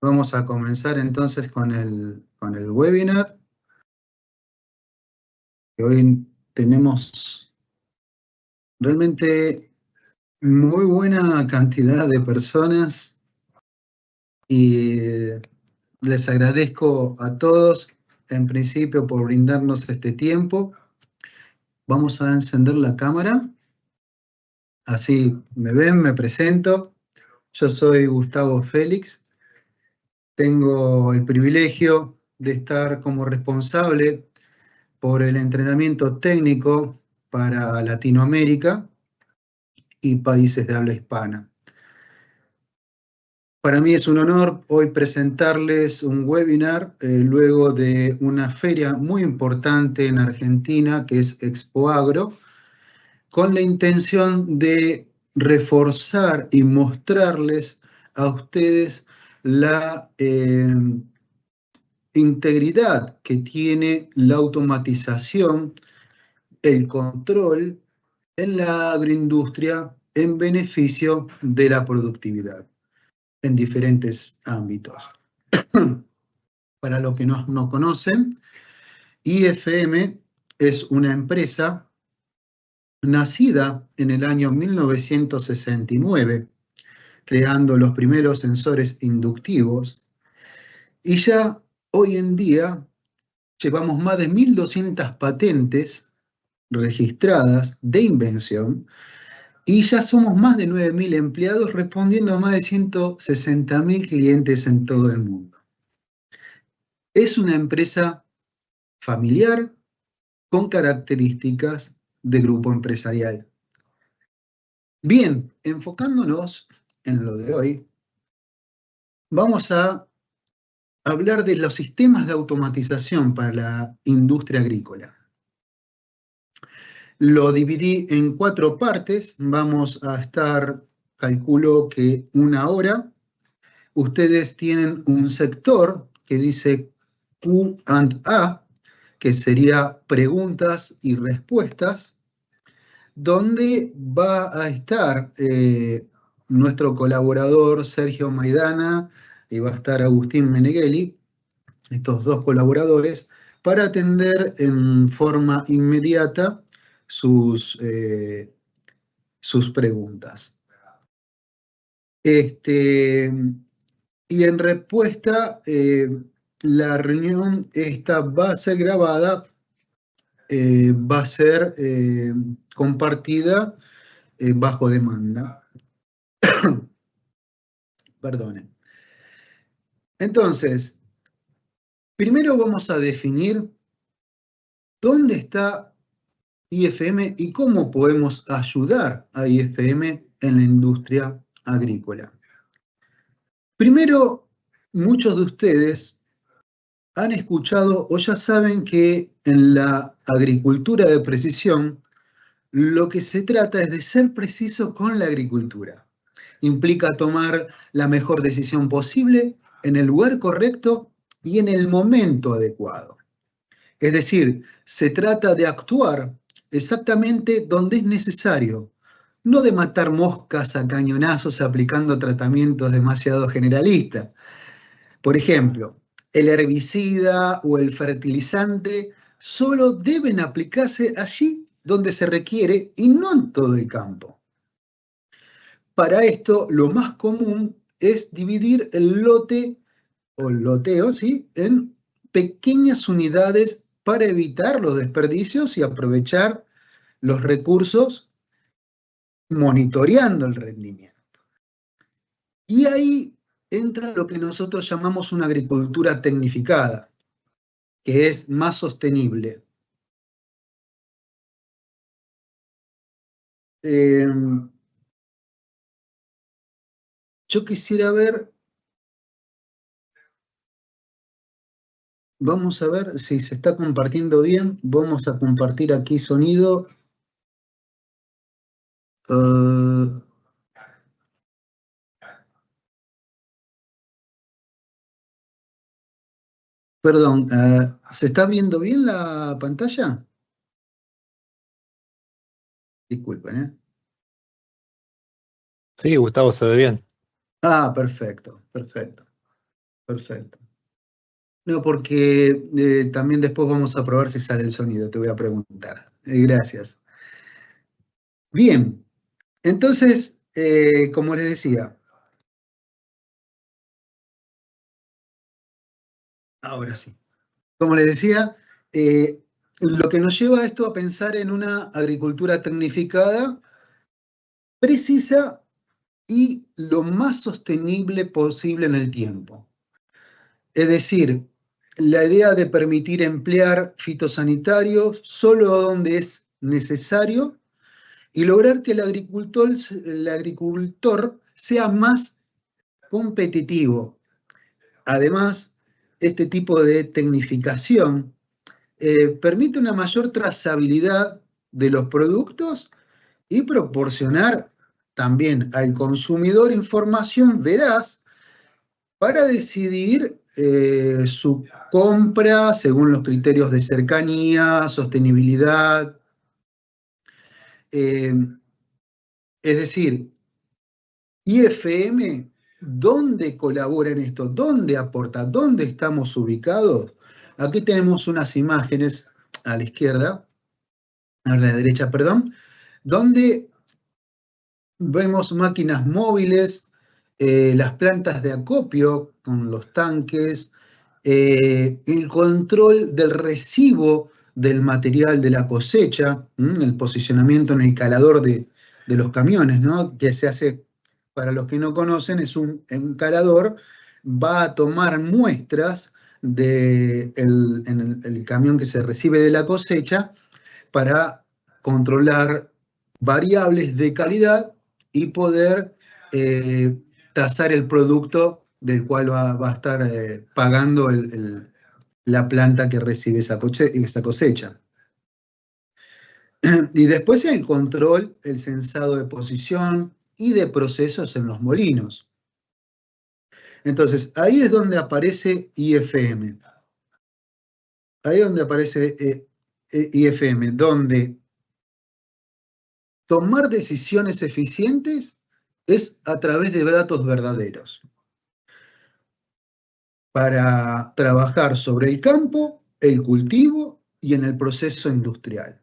Vamos a comenzar entonces con el webinar, que hoy tenemos realmente muy buena cantidad de personas y les agradezco a todos, en principio, por brindarnos este tiempo. Vamos a encender la cámara, así me ven, me presento. Yo soy Gustavo Félix, tengo el privilegio de estar como responsable por el entrenamiento técnico para Latinoamérica y países de habla hispana. Para mí es un honor hoy presentarles un webinar luego de una feria muy importante en Argentina, que es Expo Agro, con la intención de reforzar y mostrarles a ustedes la integridad que tiene la automatización, el control en la agroindustria en beneficio de la productividad en diferentes ámbitos. Para los que no conocen, IFM es una empresa nacida en el año 1969, creando los primeros sensores inductivos, y ya hoy en día llevamos más de 1.200 patentes registradas de invención. Y ya somos más de 9.000 empleados respondiendo a más de 160.000 clientes en todo el mundo. Es una empresa familiar con características de grupo empresarial. Bien, enfocándonos en lo de hoy, vamos a hablar de los sistemas de automatización para la industria agrícola. Lo dividí en 4 partes, vamos a estar, calculo que 1 hora. Ustedes tienen un sector que dice Q&A, que sería preguntas y respuestas, donde va a estar nuestro colaborador Sergio Maidana y va a estar Agustín Meneghelli, estos 2 colaboradores, para atender en forma inmediata sus preguntas. Y en respuesta, la reunión esta va a ser grabada, va a ser compartida bajo demanda. Perdonen. Entonces, primero vamos a definir dónde está IFM y cómo podemos ayudar a IFM en la industria agrícola. Primero, muchos de ustedes han escuchado o ya saben que en la agricultura de precisión lo que se trata es de ser preciso con la agricultura. Implica tomar la mejor decisión posible en el lugar correcto y en el momento adecuado. Es decir, se trata de actuar exactamente donde es necesario, no de matar moscas a cañonazos aplicando tratamientos demasiado generalistas. Por ejemplo, el herbicida o el fertilizante solo deben aplicarse allí donde se requiere y no en todo el campo. Para esto, lo más común es dividir el lote o el loteo, ¿sí?, en pequeñas unidades para evitar los desperdicios y aprovechar los recursos monitoreando el rendimiento. Y ahí entra lo que nosotros llamamos una agricultura tecnificada, que es más sostenible. Yo quisiera ver, vamos a ver si se está compartiendo bien. Vamos a compartir aquí sonido. Perdón, ¿se está viendo bien la pantalla? Disculpen, ¿eh? Sí, Gustavo, se ve bien. Ah, perfecto, perfecto. Perfecto. No, porque también después vamos a probar si sale el sonido, te voy a preguntar. Gracias. Bien, entonces, como les decía, ahora sí, como les decía, lo que nos lleva a esto a pensar en una agricultura tecnificada, precisa y lo más sostenible posible en el tiempo. Es decir, la idea de permitir emplear fitosanitarios solo donde es necesario y lograr que el agricultor sea más competitivo. Además, este tipo de tecnificación permite una mayor trazabilidad de los productos y proporcionar también al consumidor información veraz para decidir su compra según los criterios de cercanía, sostenibilidad. eh, es decir, IFM, ¿dónde colabora en esto? ¿Dónde aporta? ¿Dónde estamos ubicados? Aquí tenemos unas imágenes a la izquierda, a la derecha, perdón, donde vemos máquinas móviles, las plantas de acopio con los tanques, el control del recibo del material de la cosecha, el posicionamiento en el calador de los camiones, ¿no? Que se hace, para los que no conocen, es un calador, va a tomar muestras en el camión que se recibe de la cosecha para controlar variables de calidad y poder tasar el producto del cual va a estar pagando la planta que recibe esa cosecha. Y después el control, el censado de posición y de procesos en los molinos. Entonces, ahí es donde aparece IFM. Ahí es donde aparece IFM, donde tomar decisiones eficientes es a través de datos verdaderos para trabajar sobre el campo, el cultivo y en el proceso industrial.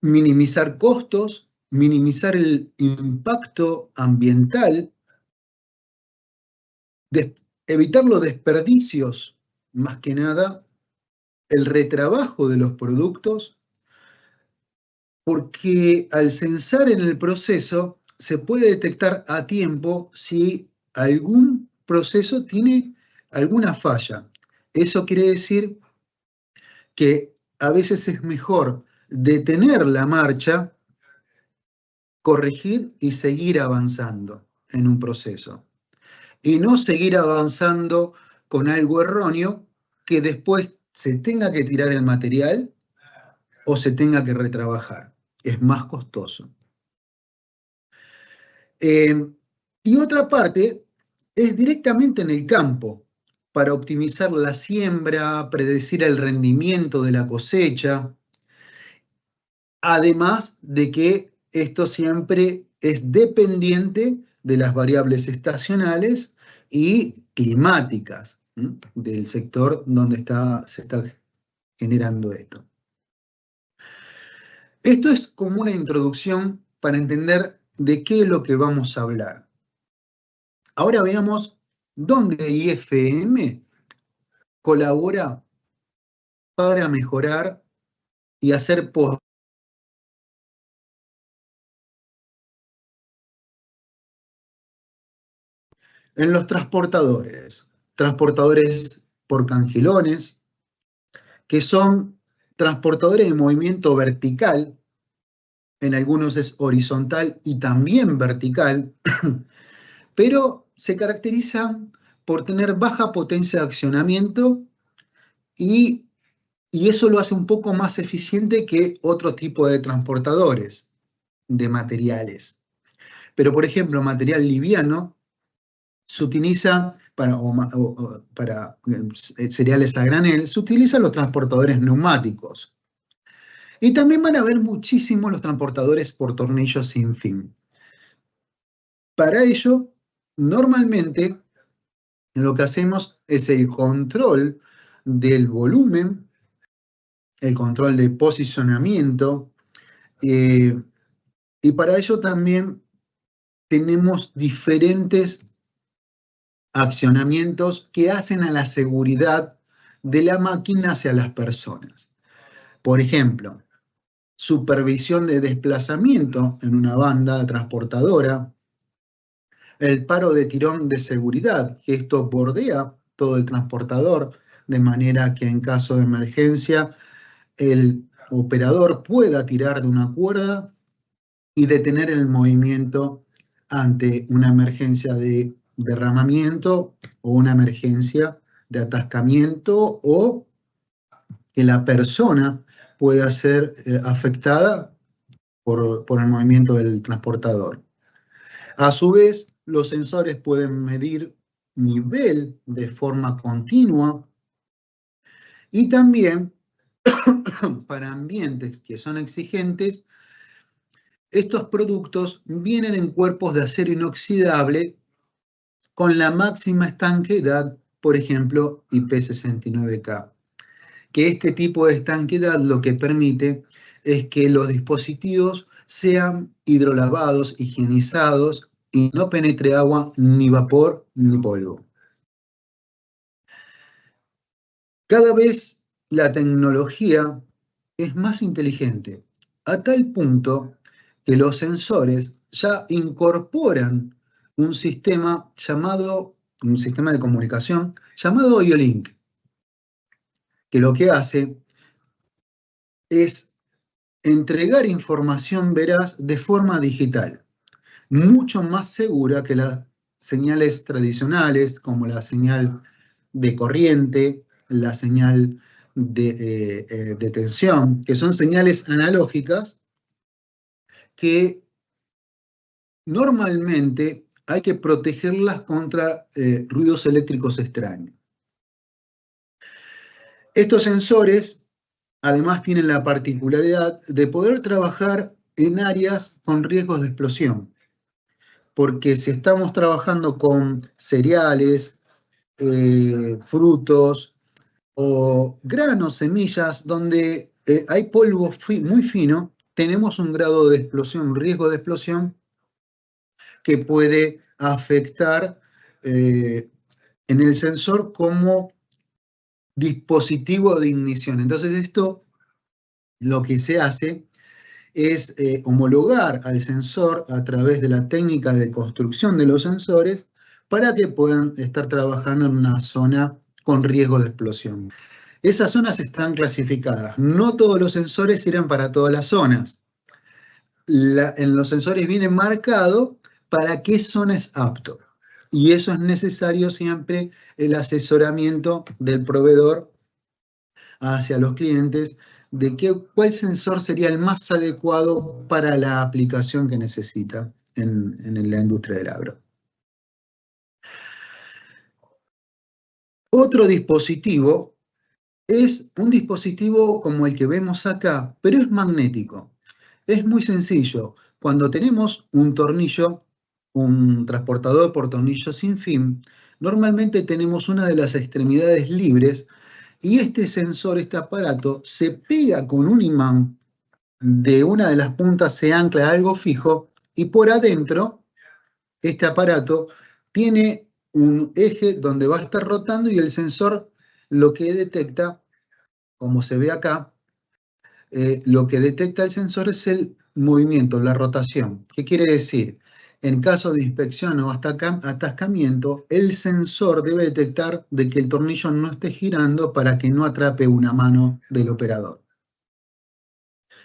Minimizar costos, minimizar el impacto ambiental, evitar los desperdicios, más que nada, el retrabajo de los productos, porque al censar en el proceso se puede detectar a tiempo si algún proceso tiene alguna falla. Eso quiere decir que a veces es mejor detener la marcha, corregir y seguir avanzando en un proceso. Y no seguir avanzando con algo erróneo que después se tenga que tirar el material o se tenga que retrabajar. Es más costoso. Y otra parte es directamente en el campo, para optimizar la siembra, predecir el rendimiento de la cosecha, además de que esto siempre es dependiente de las variables estacionales y climáticas del sector donde se está generando esto. Esto es como una introducción para entender de qué es lo que vamos a hablar. Ahora veamos dónde IFM colabora para mejorar y hacer en los transportadores por cangilones, que son transportadores de movimiento vertical, en algunos es horizontal y también vertical, pero se caracterizan por tener baja potencia de accionamiento y, y eso lo hace un poco más eficiente que otro tipo de transportadores de materiales. Pero, por ejemplo, material liviano se utiliza para cereales a granel, se utilizan los transportadores neumáticos. Y también van a ver muchísimo los transportadores por tornillos sin fin. Para ello, normalmente lo que hacemos es el control del volumen, el control de posicionamiento, y para ello también tenemos diferentes accionamientos que hacen a la seguridad de la máquina hacia las personas. Por ejemplo, supervisión de desplazamiento en una banda transportadora, el paro de tirón de seguridad, que esto bordea todo el transportador, de manera que en caso de emergencia el operador pueda tirar de una cuerda y detener el movimiento ante una emergencia de derramamiento o una emergencia de atascamiento, o que la persona pueda ser afectada por el movimiento del transportador. A su vez, los sensores pueden medir nivel de forma continua y también para ambientes que son exigentes, estos productos vienen en cuerpos de acero inoxidable con la máxima estanqueidad, por ejemplo, IP69K, que este tipo de estanqueidad lo que permite es que los dispositivos sean hidrolavados, higienizados y no penetre agua, ni vapor, ni polvo. Cada vez la tecnología es más inteligente, a tal punto que los sensores ya incorporan un sistema de comunicación llamado IO-Link, que lo que hace es entregar información veraz de forma digital, mucho más segura que las señales tradicionales, como la señal de corriente, la señal de tensión, que son señales analógicas que normalmente hay que protegerlas contra ruidos eléctricos extraños. Estos sensores además tienen la particularidad de poder trabajar en áreas con riesgos de explosión, porque si estamos trabajando con cereales, frutos o granos, semillas, donde hay polvo muy fino, tenemos un grado de explosión, un riesgo de explosión que puede afectar en el sensor como dispositivo de ignición. Entonces esto lo que se hace es homologar al sensor a través de la técnica de construcción de los sensores para que puedan estar trabajando en una zona con riesgo de explosión. Esas zonas están clasificadas. No todos los sensores sirven para todas las zonas. En los sensores viene marcado para qué zona es apto. Y eso es necesario siempre el asesoramiento del proveedor hacia los clientes de cuál sensor sería el más adecuado para la aplicación que necesita en la industria del agro. Otro dispositivo es un dispositivo como el que vemos acá, pero es magnético. Es muy sencillo. Cuando tenemos un tornillo, un transportador por tornillo sin fin, normalmente tenemos una de las extremidades libres y este sensor, este aparato, se pega con un imán de una de las puntas, se ancla a algo fijo y por adentro este aparato tiene un eje donde va a estar rotando y el sensor lo que detecta, como se ve acá, lo que detecta el sensor es el movimiento, la rotación. ¿Qué quiere decir? En caso de inspección o atascamiento, el sensor debe detectar de que el tornillo no esté girando para que no atrape una mano del operador.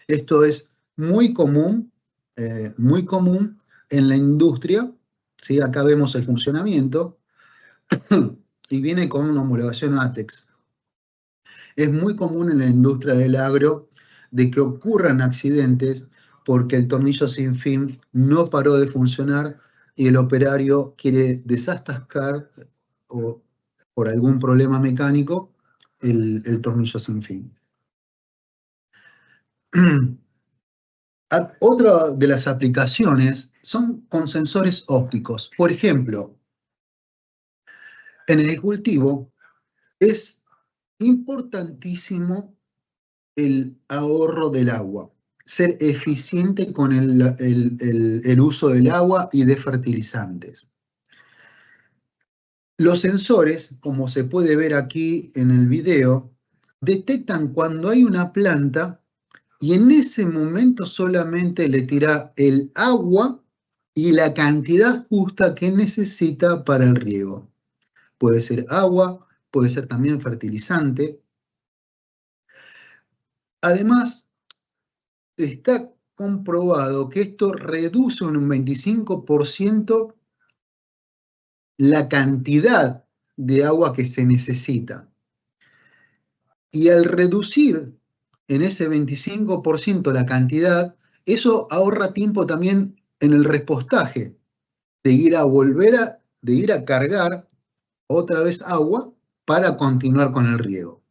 Esto es muy común en la industria, ¿sí? Acá vemos el funcionamiento y viene con una homologación ATEX. Es muy común en la industria del agro de que ocurran accidentes porque el tornillo sin fin no paró de funcionar y el operario quiere desatascar o por algún problema mecánico el tornillo sin fin. Otra de las aplicaciones son con sensores ópticos. Por ejemplo, En el cultivo es importantísimo el ahorro del agua, ser eficiente con el uso del agua y de fertilizantes. Los sensores, como se puede ver aquí en el video, detectan cuando hay una planta y en ese momento solamente le tira el agua y la cantidad justa que necesita para el riego. Puede ser agua, puede ser también fertilizante. Además, está comprobado que esto reduce en un 25% la cantidad de agua que se necesita. Y al reducir en ese 25% la cantidad, eso ahorra tiempo también en el repostaje, de ir a cargar otra vez agua para continuar con el riego.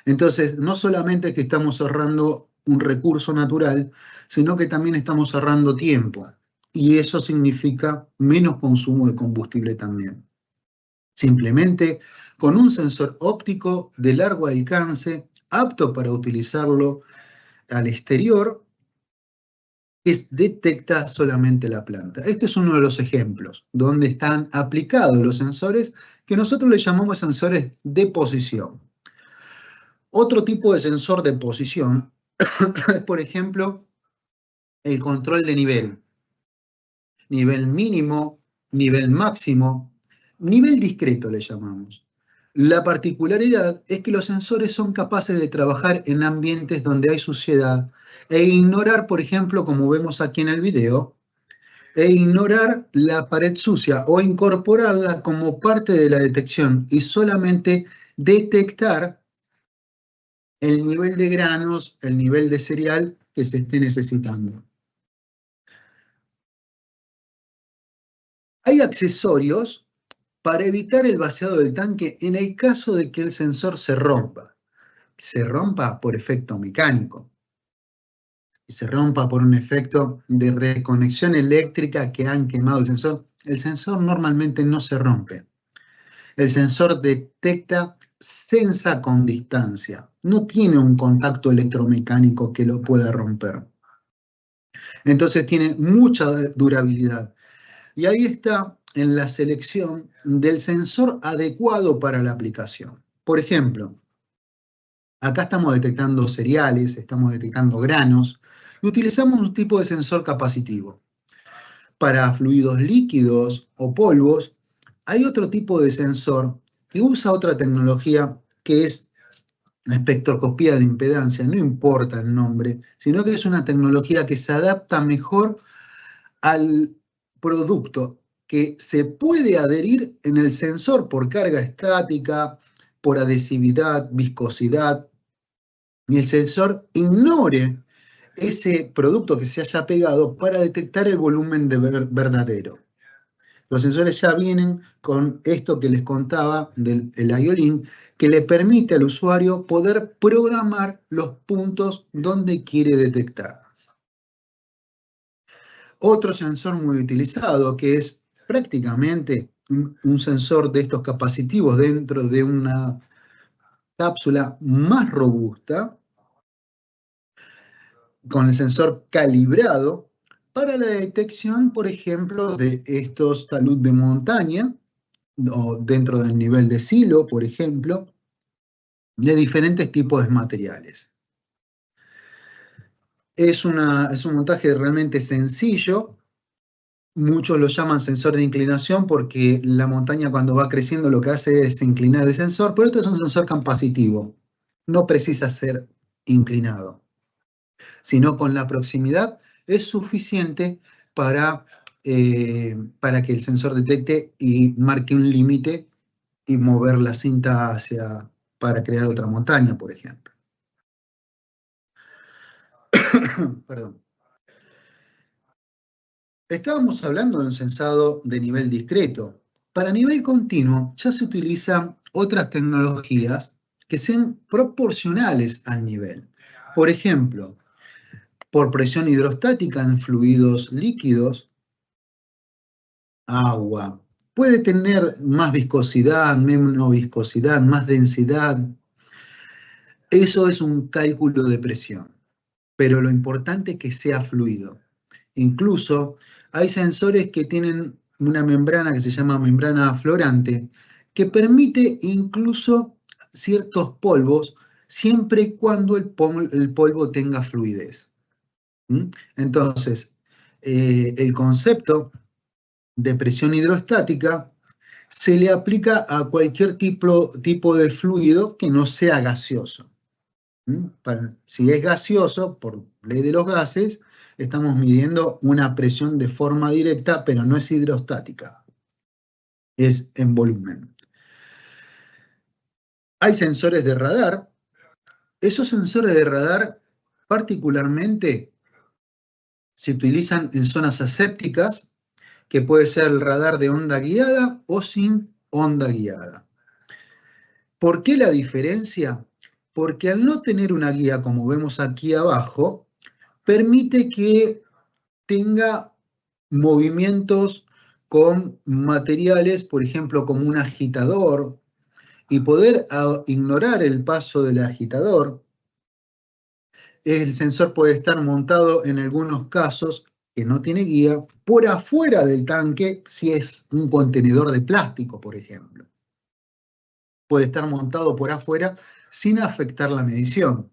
Entonces, no solamente es que estamos ahorrando un recurso natural, sino que también estamos ahorrando tiempo. Y eso significa menos consumo de combustible también. Simplemente con un sensor óptico de largo alcance, apto para utilizarlo al exterior, que detecta solamente la planta. Este es uno de los ejemplos donde están aplicados los sensores que nosotros le llamamos sensores de posición. Otro tipo de sensor de posición es, por ejemplo, el control de nivel mínimo, nivel máximo, nivel discreto le llamamos. La particularidad es que los sensores son capaces de trabajar en ambientes donde hay suciedad e ignorar, por ejemplo, como vemos aquí en el video, e ignorar la pared sucia o incorporarla como parte de la detección y solamente detectar el nivel de granos, el nivel de cereal que se esté necesitando. Hay accesorios para evitar el vaciado del tanque en el caso de que el sensor se rompa. Se rompa por efecto mecánico. Se rompa por un efecto de reconexión eléctrica que han quemado el sensor normalmente no se rompe. El sensor detecta, sensa con distancia. No tiene un contacto electromecánico que lo pueda romper. Entonces tiene mucha durabilidad. Y ahí está en la selección del sensor adecuado para la aplicación. Por ejemplo, acá estamos detectando cereales, estamos detectando granos, y utilizamos un tipo de sensor capacitivo. Para fluidos líquidos o polvos, hay otro tipo de sensor que usa otra tecnología que es la espectroscopía de impedancia, no importa el nombre, sino que es una tecnología que se adapta mejor al producto, que se puede adherir en el sensor por carga estática, por adhesividad, viscosidad, y el sensor ignore ese producto que se haya pegado para detectar el volumen verdadero. Los sensores ya vienen con esto que les contaba del IO-Link, que le permite al usuario poder programar los puntos donde quiere detectar. Otro sensor muy utilizado, que es prácticamente un sensor de estos capacitivos dentro de una cápsula más robusta, con el sensor calibrado para la detección, por ejemplo, de estos talud de montaña, o dentro del nivel de silo, por ejemplo, de diferentes tipos de materiales. Es un montaje realmente sencillo. Muchos lo llaman sensor de inclinación porque la montaña cuando va creciendo lo que hace es inclinar el sensor, pero esto es un sensor capacitivo. No precisa ser inclinado, sino con la proximidad es suficiente para que el sensor detecte y marque un límite y mover la cinta para crear otra montaña, por ejemplo. Perdón. Estábamos hablando de un sensado de nivel discreto. Para nivel continuo ya se utilizan otras tecnologías que sean proporcionales al nivel. Por ejemplo, por presión hidrostática en fluidos líquidos, agua, Puede tener más viscosidad, menos viscosidad, más densidad. Eso es un cálculo de presión, pero lo importante es que sea fluido. Incluso hay sensores que tienen una membrana que se llama membrana aflorante, que permite incluso ciertos polvos, siempre y cuando el polvo tenga fluidez. Entonces, el concepto de presión hidrostática se le aplica a cualquier tipo de fluido que no sea gaseoso. Si es gaseoso, por ley de los gases, estamos midiendo una presión de forma directa, pero no es hidrostática, es en volumen. Hay sensores de radar. Esos sensores de radar particularmente se utilizan en zonas asépticas, que puede ser el radar de onda guiada o sin onda guiada. ¿Por qué la diferencia? Porque al no tener una guía, como vemos aquí abajo, permite que tenga movimientos con materiales, por ejemplo, como un agitador, y poder ignorar el paso del agitador. El sensor puede estar montado en algunos casos que no tiene guía, por afuera del tanque, si es un contenedor de plástico, por ejemplo. Puede estar montado por afuera sin afectar la medición.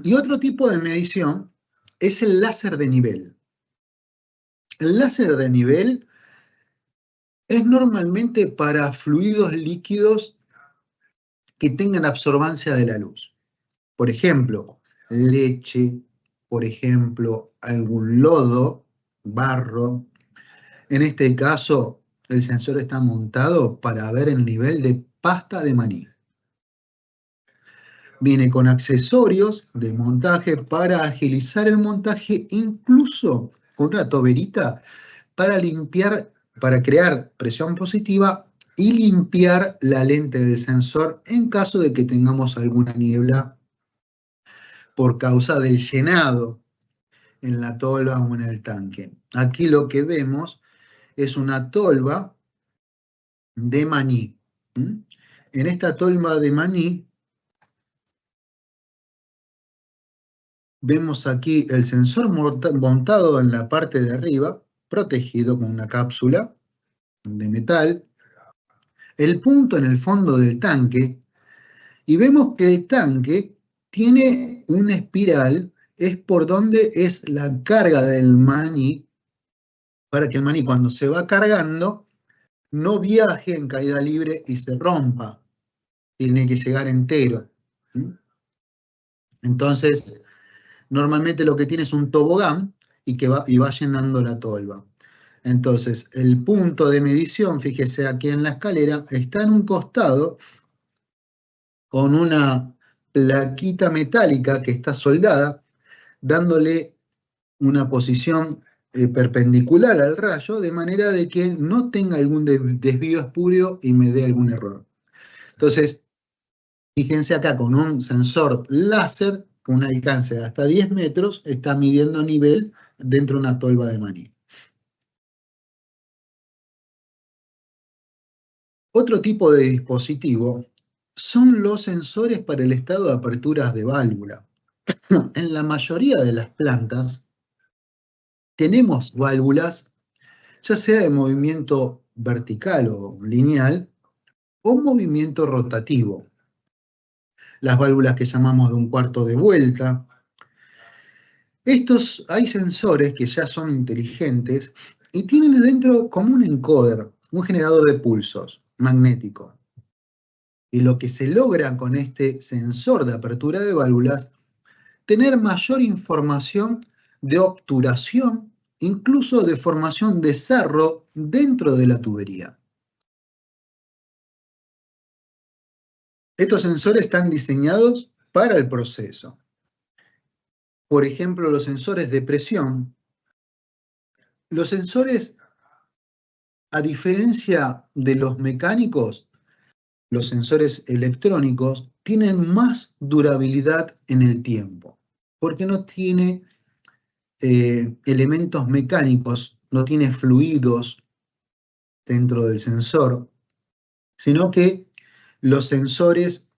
Y otro tipo de medición es el láser de nivel. El láser de nivel es normalmente para fluidos líquidos que tengan absorbancia de la luz. Por ejemplo, leche, por ejemplo, algún lodo, barro. En este caso, el sensor está montado para ver el nivel de pasta de maní. Viene con accesorios de montaje para agilizar el montaje, incluso con una toberita para limpiar, para crear presión positiva y limpiar la lente del sensor en caso de que tengamos alguna niebla por causa del llenado en la tolva o en el tanque. Aquí lo que vemos es una tolva de maní. En esta tolva de maní vemos aquí el sensor montado en la parte de arriba, protegido con una cápsula de metal, el punto en el fondo del tanque, y vemos que el tanque tiene una espiral, es por donde es la carga del maní, para que el maní cuando se va cargando no viaje en caída libre y se rompa, tiene que llegar entero. Entonces, normalmente lo que tiene es un tobogán y va llenando la tolva. Entonces, el punto de medición, fíjese aquí en la escalera, está en un costado con una plaquita metálica que está soldada, dándole una posición perpendicular al rayo, de manera de que no tenga algún desvío espurio y me dé algún error. Entonces, fíjense acá, con un sensor láser, con un alcance de hasta 10 metros, está midiendo nivel dentro de una tolva de maní. Otro tipo de dispositivo son los sensores para el estado de aperturas de válvula. En la mayoría de las plantas tenemos válvulas, ya sea de movimiento vertical o lineal, o movimiento rotativo. Las válvulas que llamamos de un cuarto de vuelta. Hay sensores que ya son inteligentes y tienen dentro como un encoder, un generador de pulsos magnético. Y lo que se logra con este sensor de apertura de válvulas, tener mayor información de obturación, incluso de formación de sarro dentro de la tubería. Estos sensores están diseñados para el proceso. Por ejemplo, los sensores de presión. Los sensores, a diferencia de los mecánicos, los sensores electrónicos tienen más durabilidad en el tiempo, porque no tiene elementos mecánicos, no tiene fluidos dentro del sensor, sino que los sensores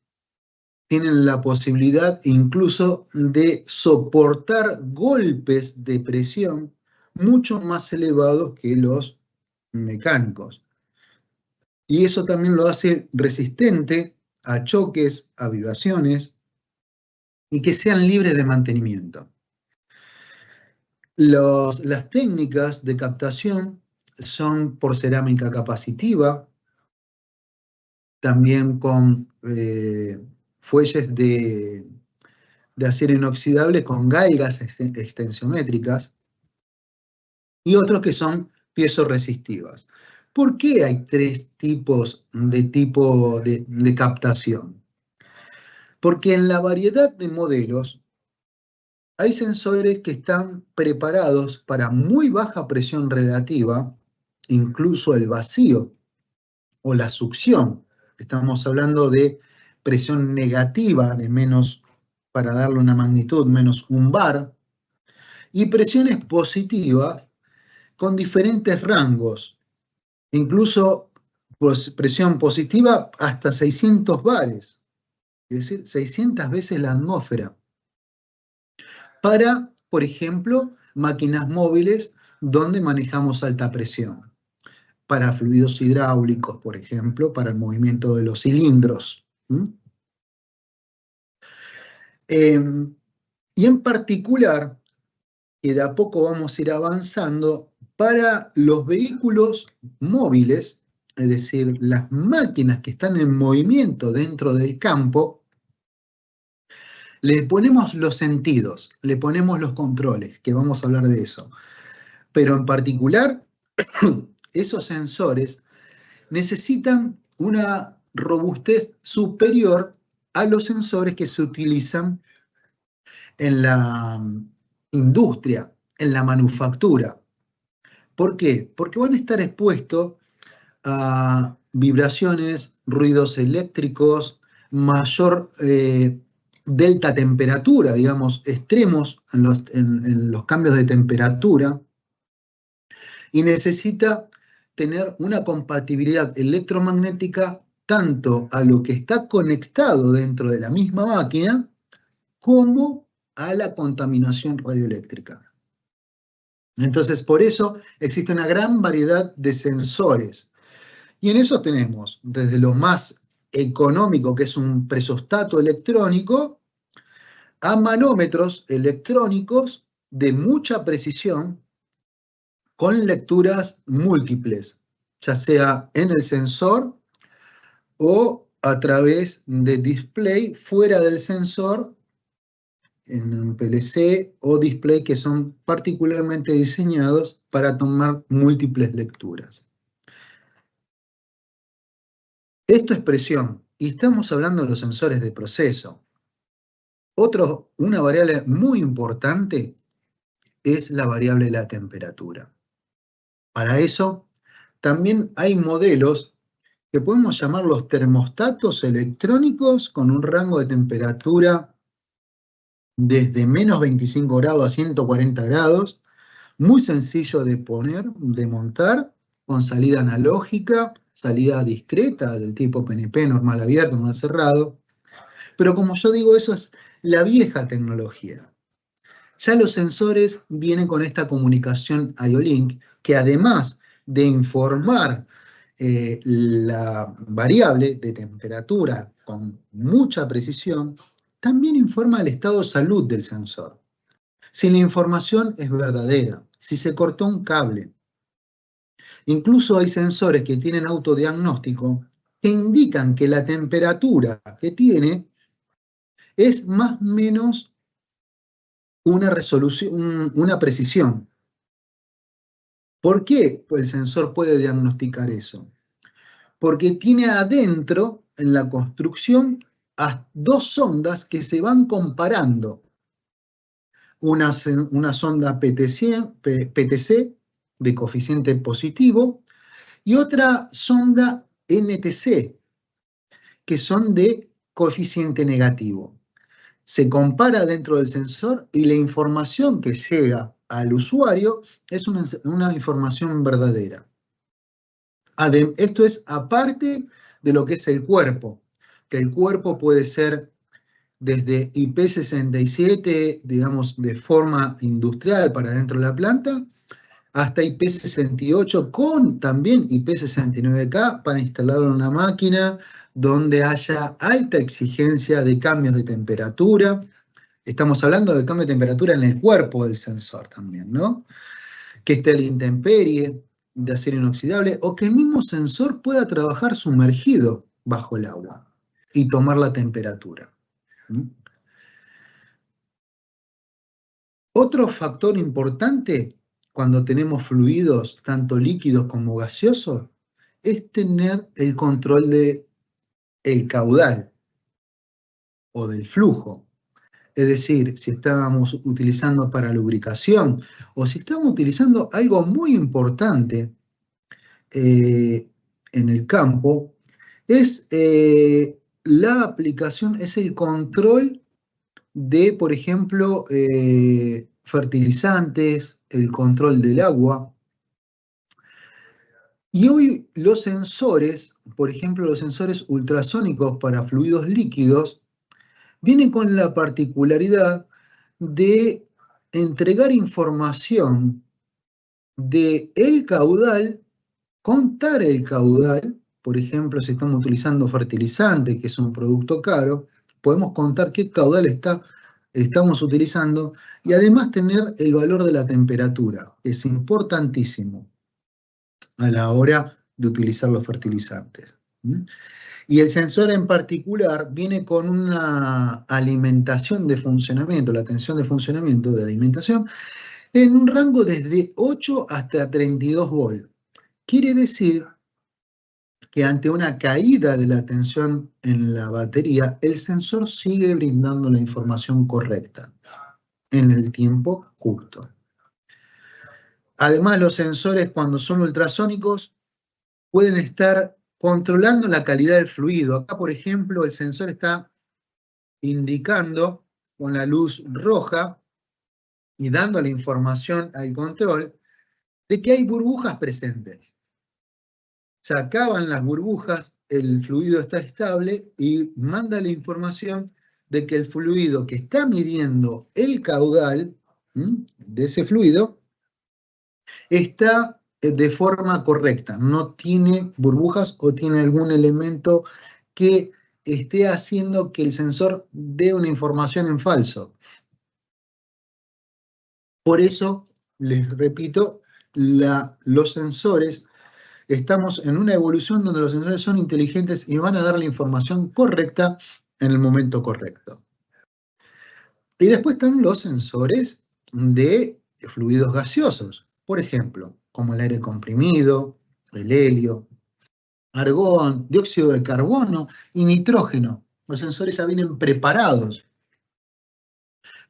tienen la posibilidad incluso de soportar golpes de presión mucho más elevados que los mecánicos. Y eso también lo hace resistente a choques, a vibraciones, y que sean libres de mantenimiento. Las técnicas de captación son por cerámica capacitiva, también con fuelles de acero inoxidable con galgas extensiométricas, y otros que son piezoresistivas. ¿Por qué hay tres tipos de captación? Porque en la variedad de modelos hay sensores que están preparados para muy baja presión relativa, incluso el vacío o la succión. Estamos hablando de presión negativa de menos, para darle una magnitud, menos 1 bar, y presiones positivas con diferentes rangos, incluso presión positiva hasta 600 bares, es decir, 600 veces la atmósfera. Para, por ejemplo, máquinas móviles donde manejamos alta presión. Para fluidos hidráulicos, por ejemplo, para el movimiento de los cilindros. Y en particular, que de a poco vamos a ir avanzando, para los vehículos móviles, es decir, las máquinas que están en movimiento dentro del campo, le ponemos los sentidos, le ponemos los controles, que vamos a hablar de eso. Pero en particular, esos sensores necesitan una robustez superior a los sensores que se utilizan en la industria, en la manufactura. ¿Por qué? Porque van a estar expuestos a vibraciones, ruidos eléctricos, mayor delta temperatura, digamos, extremos en los cambios de temperatura, y necesita tener una compatibilidad electromagnética tanto a lo que está conectado dentro de la misma máquina como a la contaminación radioeléctrica. Entonces, por eso existe una gran variedad de sensores. Y en eso tenemos desde lo más económico, que es un presostato electrónico, a manómetros electrónicos de mucha precisión con lecturas múltiples, ya sea en el sensor o a través de display fuera del sensor, en un PLC o display que son particularmente diseñados para tomar múltiples lecturas. Esto es presión, y estamos hablando de los sensores de proceso. Una variable muy importante es la variable de la temperatura. Para eso, también hay modelos que podemos llamar los termostatos electrónicos con un rango de temperatura desde menos 25 grados a 140 grados, muy sencillo de poner, de montar, con salida analógica, salida discreta del tipo PNP, normal abierto, normal cerrado. Pero como yo digo, eso es la vieja tecnología. Ya los sensores vienen con esta comunicación IO-Link, que además de informar la variable de temperatura con mucha precisión, también informa el estado de salud del sensor. Si la información es verdadera, si se cortó un cable. Incluso hay sensores que tienen autodiagnóstico que indican que la temperatura que tiene es más o menos una resolución, una precisión. ¿Por qué el sensor puede diagnosticar eso? Porque tiene adentro, en la construcción, dos sondas que se van comparando. Una sonda PTC de coeficiente positivo y otra sonda NTC, que son de coeficiente negativo. Se compara dentro del sensor y la información que llega al usuario es una información verdadera. Esto es aparte de lo que es el cuerpo, que el cuerpo puede ser desde IP67, digamos, de forma industrial para dentro de la planta, hasta IP68 con también IP69K para instalar una máquina donde haya alta exigencia de cambios de temperatura. Estamos hablando de cambio de temperatura en el cuerpo del sensor también, ¿no? Que esté a la intemperie, de acero inoxidable, o que el mismo sensor pueda trabajar sumergido bajo el agua y tomar la temperatura. Otro factor importante cuando tenemos fluidos, tanto líquidos como gaseosos, es tener el control del caudal o del flujo. Es decir, si estábamos utilizando para lubricación o si estamos utilizando algo muy importante en el campo, es la aplicación, es el control de, por ejemplo, fertilizantes, el control del agua. Y hoy los sensores, por ejemplo, los sensores ultrasónicos para fluidos líquidos, vienen con la particularidad de entregar información del caudal, contar el caudal. Por ejemplo, si estamos utilizando fertilizante, que es un producto caro, podemos contar qué caudal estamos utilizando y además tener el valor de la temperatura. Es importantísimo a la hora de utilizar los fertilizantes. Y el sensor en particular viene con una alimentación de funcionamiento, la tensión de funcionamiento de alimentación, en un rango desde 8 hasta 32 volts. Quiere decir que ante una caída de la tensión en la batería, el sensor sigue brindando la información correcta en el tiempo justo. Además, los sensores, cuando son ultrasónicos, pueden estar controlando la calidad del fluido. Acá, por ejemplo, el sensor está indicando con la luz roja y dando la información al control de que hay burbujas presentes. Se acaban las burbujas, el fluido está estable y manda la información de que el fluido que está midiendo el caudal de ese fluido está de forma correcta, no tiene burbujas o tiene algún elemento que esté haciendo que el sensor dé una información en falso. Por eso, les repito, los sensores, estamos en una evolución donde los sensores son inteligentes y van a dar la información correcta en el momento correcto. Y después están los sensores de fluidos gaseosos, por ejemplo, como el aire comprimido, el helio, argón, dióxido de carbono y nitrógeno. Los sensores ya vienen preparados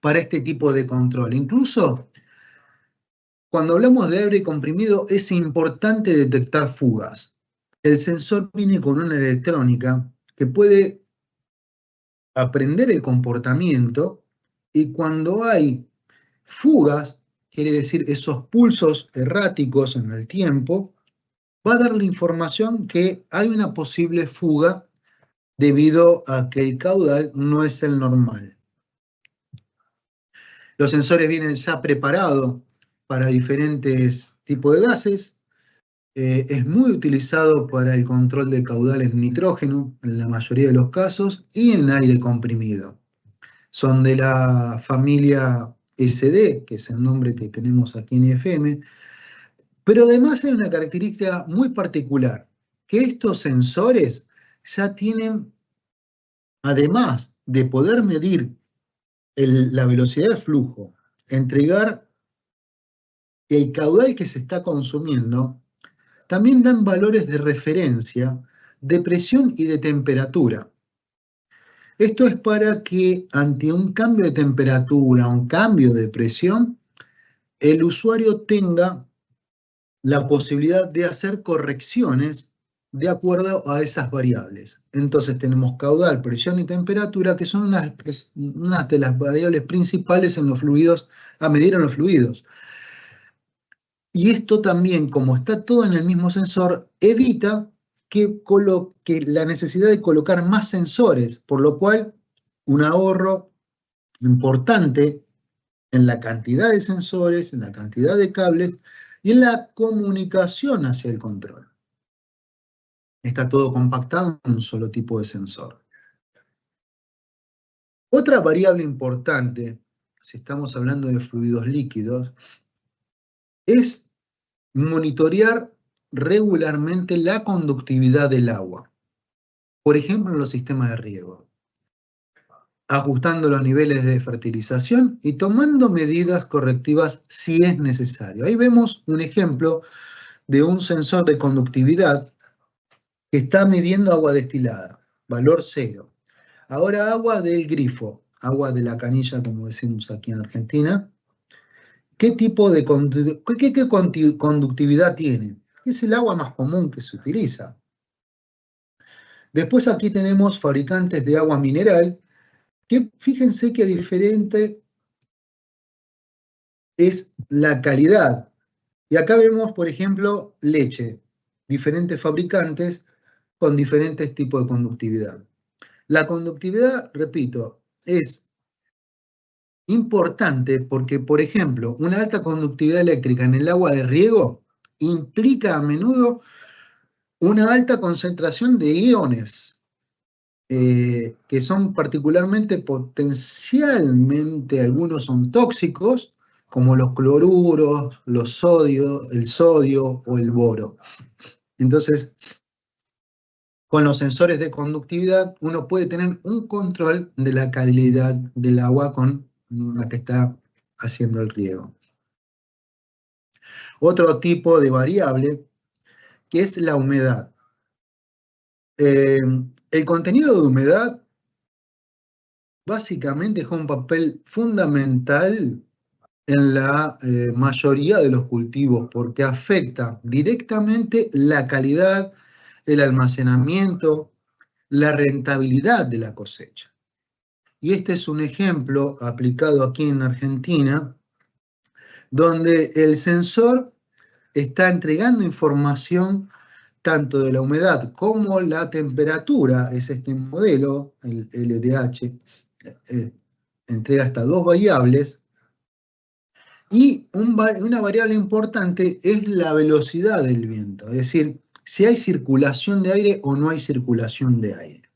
para este tipo de control. Incluso cuando hablamos de aire comprimido es importante detectar fugas. El sensor viene con una electrónica que puede aprender el comportamiento y cuando hay fugas, quiere decir esos pulsos erráticos en el tiempo, va a dar la información que hay una posible fuga debido a que el caudal no es el normal. Los sensores vienen ya preparados para diferentes tipos de gases. Es muy utilizado para el control de caudales nitrógeno en la mayoría de los casos y en aire comprimido. Son de la familia SD, que es el nombre que tenemos aquí en IFM, pero además hay una característica muy particular, que estos sensores ya tienen, además de poder medir la velocidad de flujo, entregar el caudal que se está consumiendo, también dan valores de referencia de presión y de temperatura. Esto es para que ante un cambio de temperatura, un cambio de presión, el usuario tenga la posibilidad de hacer correcciones de acuerdo a esas variables. Entonces tenemos caudal, presión y temperatura, que son unas de las variables principales en los fluidos, a medir en los fluidos. Y esto también, como está todo en el mismo sensor, evita que la necesidad de colocar más sensores, por lo cual un ahorro importante en la cantidad de sensores, en la cantidad de cables y en la comunicación hacia el control. Está todo compactado en un solo tipo de sensor. Otra variable importante, si estamos hablando de fluidos líquidos, es monitorear regularmente la conductividad del agua. Por ejemplo, en los sistemas de riego, ajustando los niveles de fertilización y tomando medidas correctivas si es necesario. Ahí vemos un ejemplo de un sensor de conductividad que está midiendo agua destilada, valor 0. Ahora agua del grifo, agua de la canilla, como decimos aquí en Argentina. ¿Qué tipo de conductividad tiene? Es el agua más común que se utiliza. Después aquí tenemos fabricantes de agua mineral, que fíjense qué diferente es la calidad. Y acá vemos, por ejemplo, leche, diferentes fabricantes con diferentes tipos de conductividad. La conductividad, repito, es importante porque, por ejemplo, una alta conductividad eléctrica en el agua de riego implica a menudo una alta concentración de iones, que son particularmente potencialmente, algunos son tóxicos, como los cloruros, el sodio o el boro. Entonces, con los sensores de conductividad, uno puede tener un control de la calidad del agua con la que está haciendo el riego. Otro tipo de variable que es la humedad. El contenido de humedad básicamente juega un papel fundamental en la mayoría de los cultivos porque afecta directamente la calidad, el almacenamiento, la rentabilidad de la cosecha. Y este es un ejemplo aplicado aquí en Argentina, donde el sensor está entregando información tanto de la humedad como la temperatura, es este modelo, el LDH, entrega hasta 2 variables, y una variable importante es la velocidad del viento, es decir, si hay circulación de aire o no hay circulación de aire.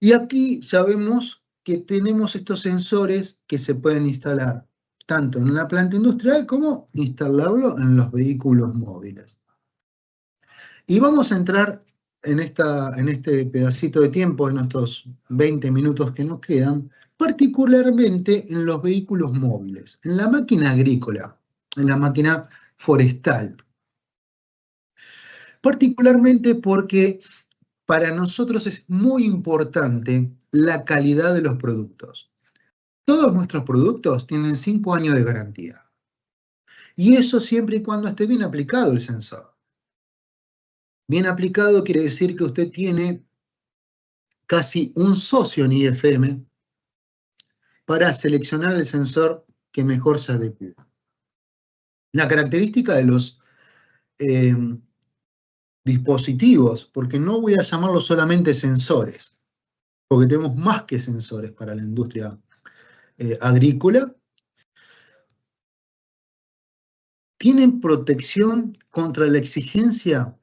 Y aquí sabemos que tenemos estos sensores que se pueden instalar tanto en la planta industrial como instalarlo en los vehículos móviles. Y vamos a entrar en este pedacito de tiempo, en estos 20 minutos que nos quedan, particularmente en los vehículos móviles, en la máquina agrícola, en la máquina forestal. Particularmente porque para nosotros es muy importante la calidad de los productos. Todos nuestros productos tienen 5 años de garantía. Y eso siempre y cuando esté bien aplicado el sensor. Bien aplicado quiere decir que usted tiene casi un socio en IFM para seleccionar el sensor que mejor se adecua. La característica de los dispositivos, porque no voy a llamarlos solamente sensores, porque tenemos más que sensores para la industria agrícola, tienen protección contra la exigencia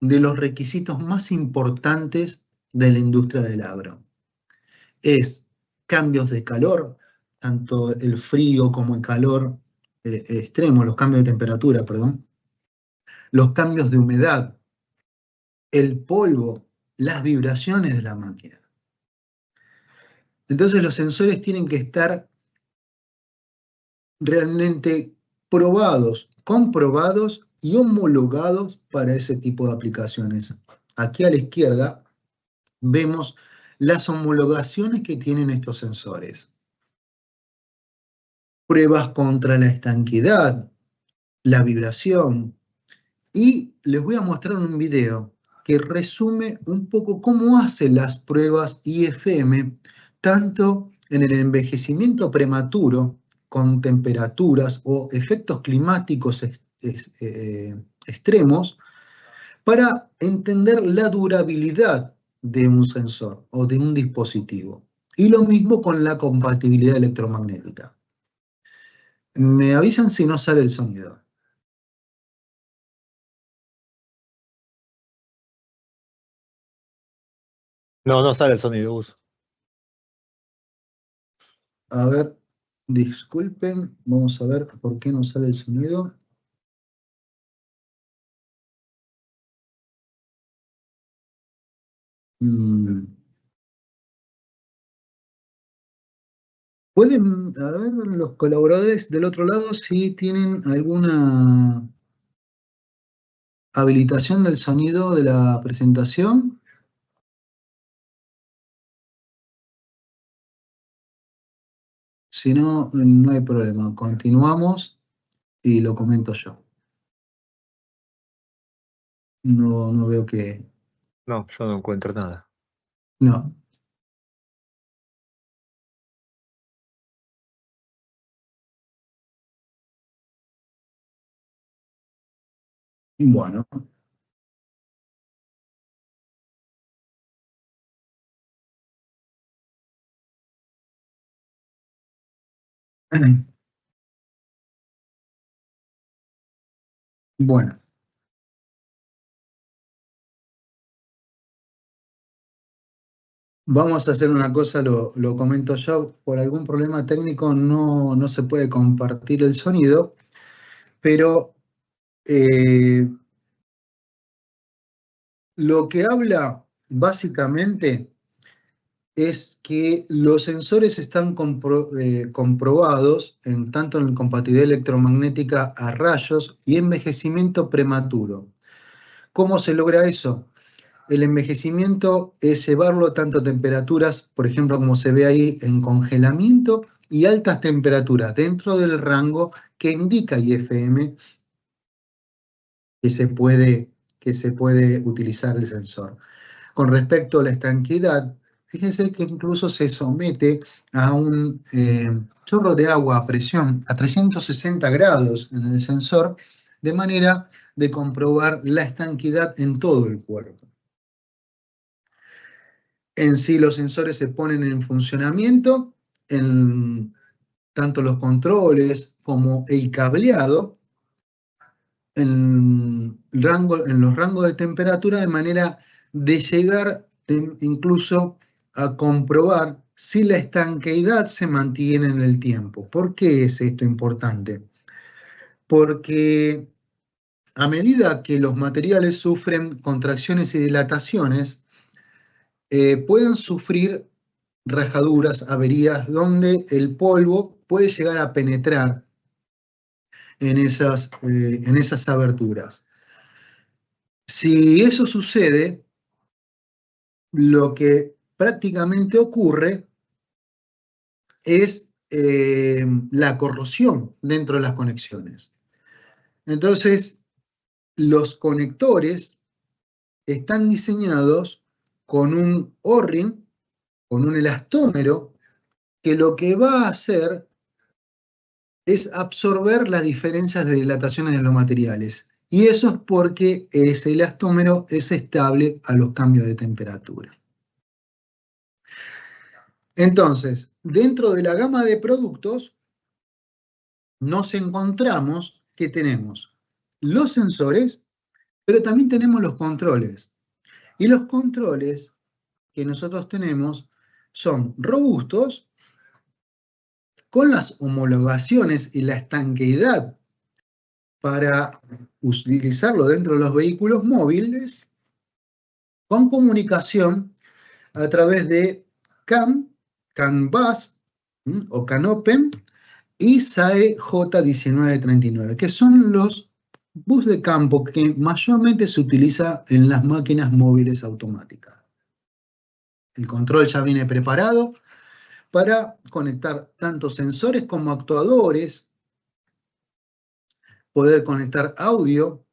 de los requisitos más importantes de la industria del agro. Es cambios de calor, tanto el frío como el calor extremo, los cambios de temperatura, perdón, los cambios de humedad, el polvo, las vibraciones de la máquina. Entonces los sensores tienen que estar realmente probados, comprobados y homologados para ese tipo de aplicaciones. Aquí a la izquierda vemos las homologaciones que tienen estos sensores. Pruebas contra la estanqueidad, la vibración, y les voy a mostrar un video que resume un poco cómo hace las pruebas IFM, tanto en el envejecimiento prematuro, con temperaturas o efectos climáticos extremos para entender la durabilidad de un sensor o de un dispositivo. Y lo mismo con la compatibilidad electromagnética. Me avisan si no sale el sonido. No, no sale el sonido, Gus. A ver, disculpen, vamos a ver por qué no sale el sonido. ¿Pueden, a ver, los colaboradores del otro lado si tienen alguna habilitación del sonido de la presentación? Si no, no hay problema. Continuamos y lo comento yo. No veo que... No, yo no encuentro nada. No. Bueno. Bueno. Vamos a hacer una cosa, lo comento yo. Por algún problema técnico no se puede compartir el sonido, pero lo que habla básicamente es que los sensores están comprobados tanto en compatibilidad electromagnética a rayos y envejecimiento prematuro. ¿Cómo se logra eso? El envejecimiento es llevarlo tanto a temperaturas, por ejemplo, como se ve ahí en congelamiento, y altas temperaturas dentro del rango que indica IFM que se puede utilizar el sensor. Con respecto a la estanqueidad, fíjense que incluso se somete a un chorro de agua a presión a 360 grados en el sensor, de manera de comprobar la estanqueidad en todo el cuerpo. En sí, los sensores se ponen en funcionamiento en tanto los controles como el cableado en los rangos de temperatura, de manera de llegar incluso a comprobar si la estanqueidad se mantiene en el tiempo. ¿Por qué es esto importante? Porque a medida que los materiales sufren contracciones y dilataciones, pueden sufrir rajaduras, averías, donde el polvo puede llegar a penetrar en esas aberturas. Si eso sucede, lo que prácticamente ocurre es la corrosión dentro de las conexiones. Entonces, los conectores están diseñados con un O-ring, con un elastómero, que lo que va a hacer es absorber las diferencias de dilataciones de los materiales. Y eso es porque ese elastómero es estable a los cambios de temperatura. Entonces, dentro de la gama de productos, nos encontramos que tenemos los sensores, pero también tenemos los controles. Y los controles que nosotros tenemos son robustos, con las homologaciones y la estanqueidad para utilizarlo dentro de los vehículos móviles, con comunicación a través de CAN, CAN bus o CAN Open y SAE J1939, que son los bus de campo que mayormente se utiliza en las máquinas móviles automáticas. El control ya viene preparado para conectar tanto sensores como actuadores, poder conectar audio,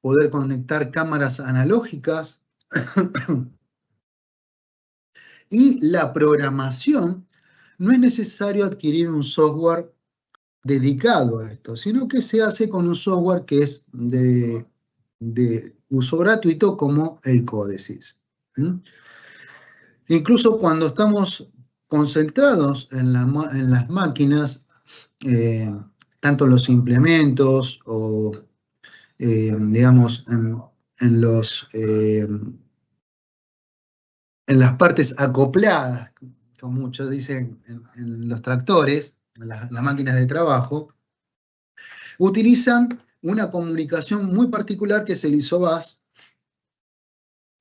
poder conectar cámaras analógicas y la programación. No es necesario adquirir un software dedicado a esto, sino que se hace con un software que es de uso gratuito como el Codesys. Incluso cuando estamos concentrados en las máquinas, tanto los implementos o, digamos, en las partes acopladas, como muchos dicen en los tractores, en las máquinas de trabajo, utilizan una comunicación muy particular que es el isobus,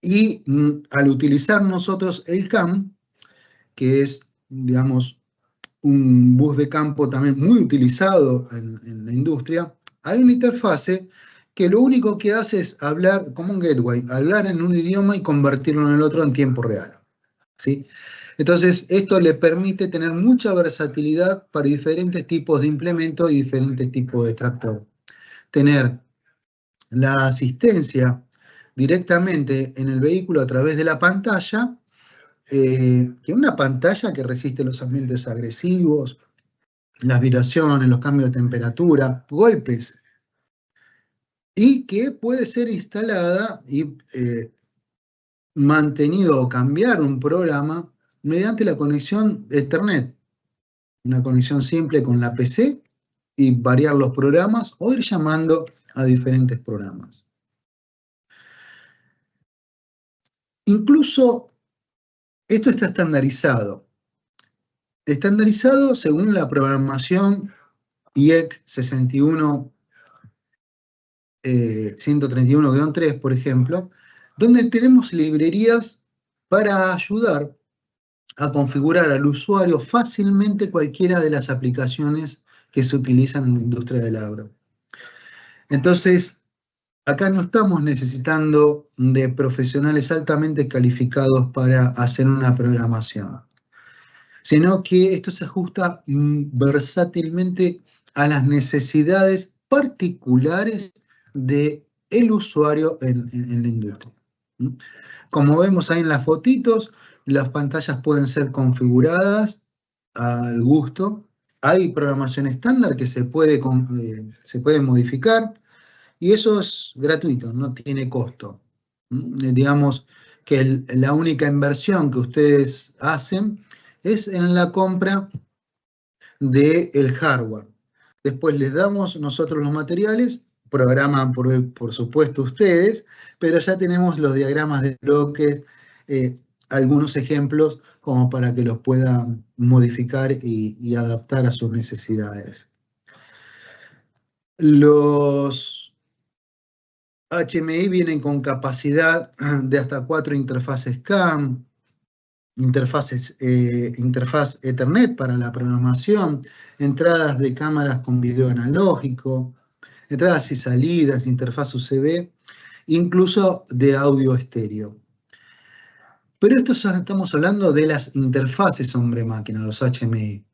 y al utilizar nosotros el CAM, que es, digamos, un bus de campo también muy utilizado en la industria, hay una interfase que lo único que hace es hablar, como un gateway, hablar en un idioma y convertirlo en el otro en tiempo real, ¿sí? Entonces, esto le permite tener mucha versatilidad para diferentes tipos de implementos y diferentes tipos de tractor. Tener la asistencia directamente en el vehículo a través de la pantalla, que una pantalla que resiste los ambientes agresivos, las vibraciones, los cambios de temperatura, golpes, y que puede ser instalada y mantenido o cambiar un programa mediante la conexión Ethernet, una conexión simple con la PC y variar los programas o ir llamando a diferentes programas. Incluso esto está estandarizado. Estandarizado según la programación IEC 131-3, por ejemplo, donde tenemos librerías para ayudar a configurar al usuario fácilmente cualquiera de las aplicaciones que se utilizan en la industria del agro. Entonces, acá no estamos necesitando de profesionales altamente calificados para hacer una programación, sino que esto se ajusta versátilmente a las necesidades particulares del usuario en la industria. Como vemos ahí en las fotitos, las pantallas pueden ser configuradas al gusto. Hay programación estándar que se puede modificar y eso es gratuito, no tiene costo. Digamos que la única inversión que ustedes hacen es en la compra del hardware. Después les damos nosotros los materiales, programan por supuesto ustedes, pero ya tenemos los diagramas de bloques, algunos ejemplos como para que los puedan modificar y adaptar a sus necesidades. Los HMI vienen con capacidad de hasta 4 interfaces CAM, interfaz Ethernet para la programación, entradas de cámaras con video analógico, entradas y salidas, interfaz USB, incluso de audio estéreo. Pero esto estamos hablando de las interfaces hombre-máquina, los HMI.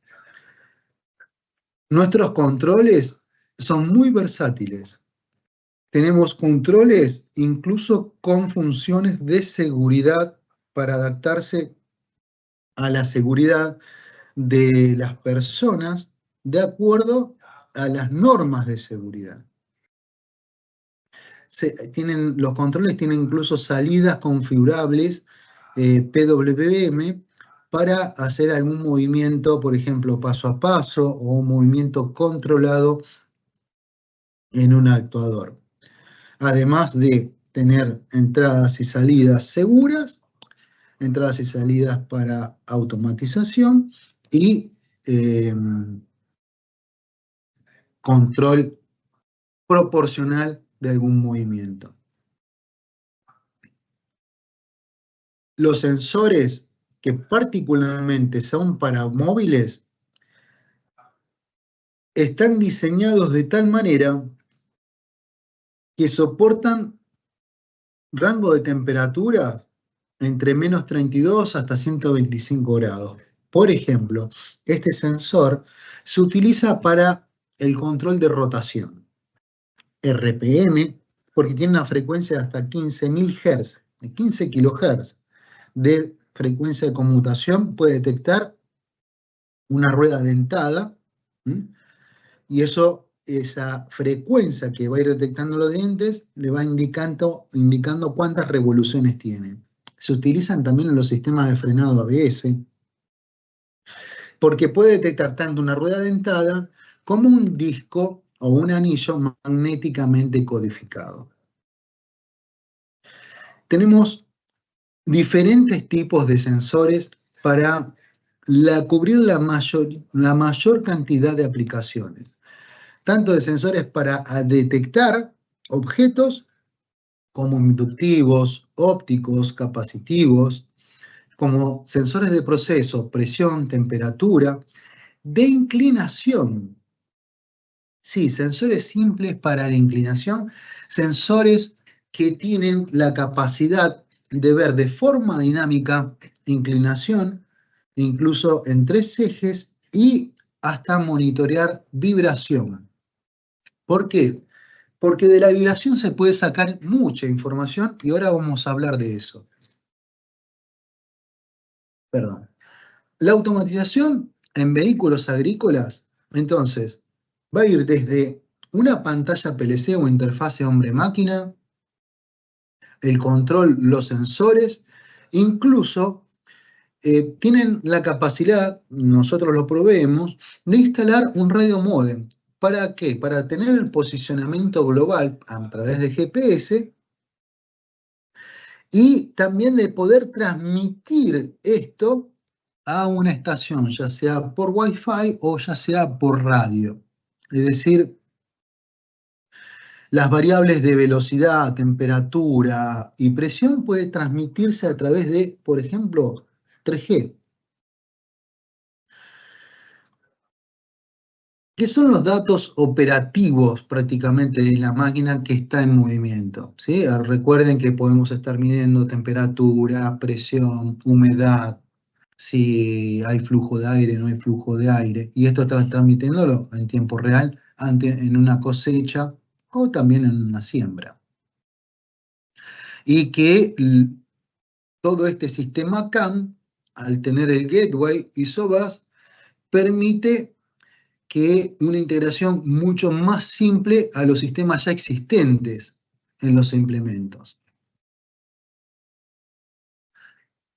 Nuestros controles son muy versátiles. Tenemos controles incluso con funciones de seguridad para adaptarse a la seguridad de las personas de acuerdo a las normas de seguridad. Los controles tienen incluso salidas configurables PWM para hacer algún movimiento, por ejemplo, paso a paso o un movimiento controlado en un actuador. Además de tener entradas y salidas seguras, entradas y salidas para automatización y control proporcional de algún movimiento. Los sensores que particularmente son para móviles están diseñados de tal manera que soportan rango de temperatura entre menos 32 hasta 125 grados. Por ejemplo, este sensor se utiliza para el control de rotación, RPM, porque tiene una frecuencia de hasta 15.000 Hz, 15 kHz de frecuencia de conmutación, puede detectar una rueda dentada, y esa frecuencia que va a ir detectando los dientes le va indicando cuántas revoluciones tienen. Se utilizan también en los sistemas de frenado ABS, porque puede detectar tanto una rueda dentada como un disco o un anillo magnéticamente codificado. Tenemos diferentes tipos de sensores para cubrir la mayor cantidad de aplicaciones, tanto de sensores para detectar objetos como inductivos, ópticos, capacitivos, como sensores de proceso, presión, temperatura, de inclinación. Sí, sensores simples para la inclinación, sensores que tienen la capacidad de ver de forma dinámica inclinación, incluso en 3 ejes, y hasta monitorear vibración. ¿Por qué? Porque de la vibración se puede sacar mucha información y ahora vamos a hablar de eso. Perdón. La automatización en vehículos agrícolas, entonces, va a ir desde una pantalla PLC o interfase hombre-máquina, el control, los sensores, incluso tienen la capacidad, nosotros lo proveemos, de instalar un radio módem. ¿Para qué? Para tener el posicionamiento global a través de GPS y también de poder transmitir esto a una estación, ya sea por Wi-Fi o ya sea por radio. Es decir, las variables de velocidad, temperatura y presión pueden transmitirse a través de, por ejemplo, 3G. ¿Qué son los datos operativos prácticamente de la máquina que está en movimiento? ¿Sí? Recuerden que podemos estar midiendo temperatura, presión, humedad, si hay flujo de aire, no hay flujo de aire, y esto está transmitiéndolo en tiempo real en una cosecha o también en una siembra. Y que todo este sistema CAN, al tener el gateway y SOBAS, permite que una integración mucho más simple a los sistemas ya existentes en los implementos.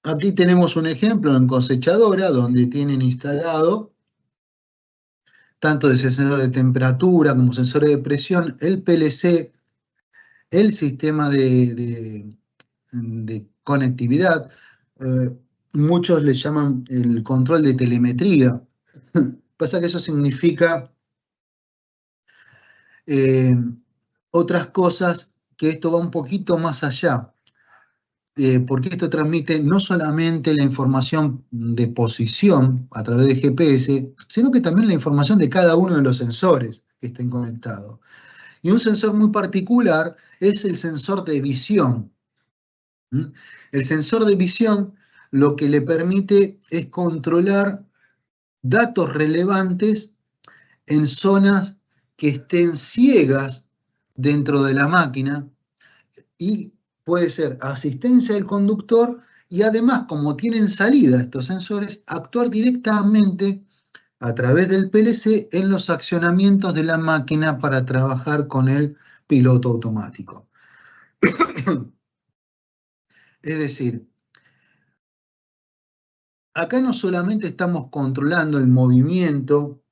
Aquí tenemos un ejemplo en cosechadora donde tienen instalado tanto de sensor de temperatura como sensores de presión, el PLC, el sistema de conectividad. Muchos le llaman el control de telemetría. Pasa que eso significa otras cosas, que esto va un poquito más allá, porque esto transmite no solamente la información de posición a través de GPS, sino que también la información de cada uno de los sensores que estén conectados. Y un sensor muy particular es el sensor de visión. El sensor de visión lo que le permite es controlar datos relevantes en zonas que estén ciegas dentro de la máquina, y puede ser asistencia del conductor y además, como tienen salida estos sensores, actuar directamente a través del PLC en los accionamientos de la máquina para trabajar con el piloto automático. Es decir, acá no solamente estamos controlando el movimiento,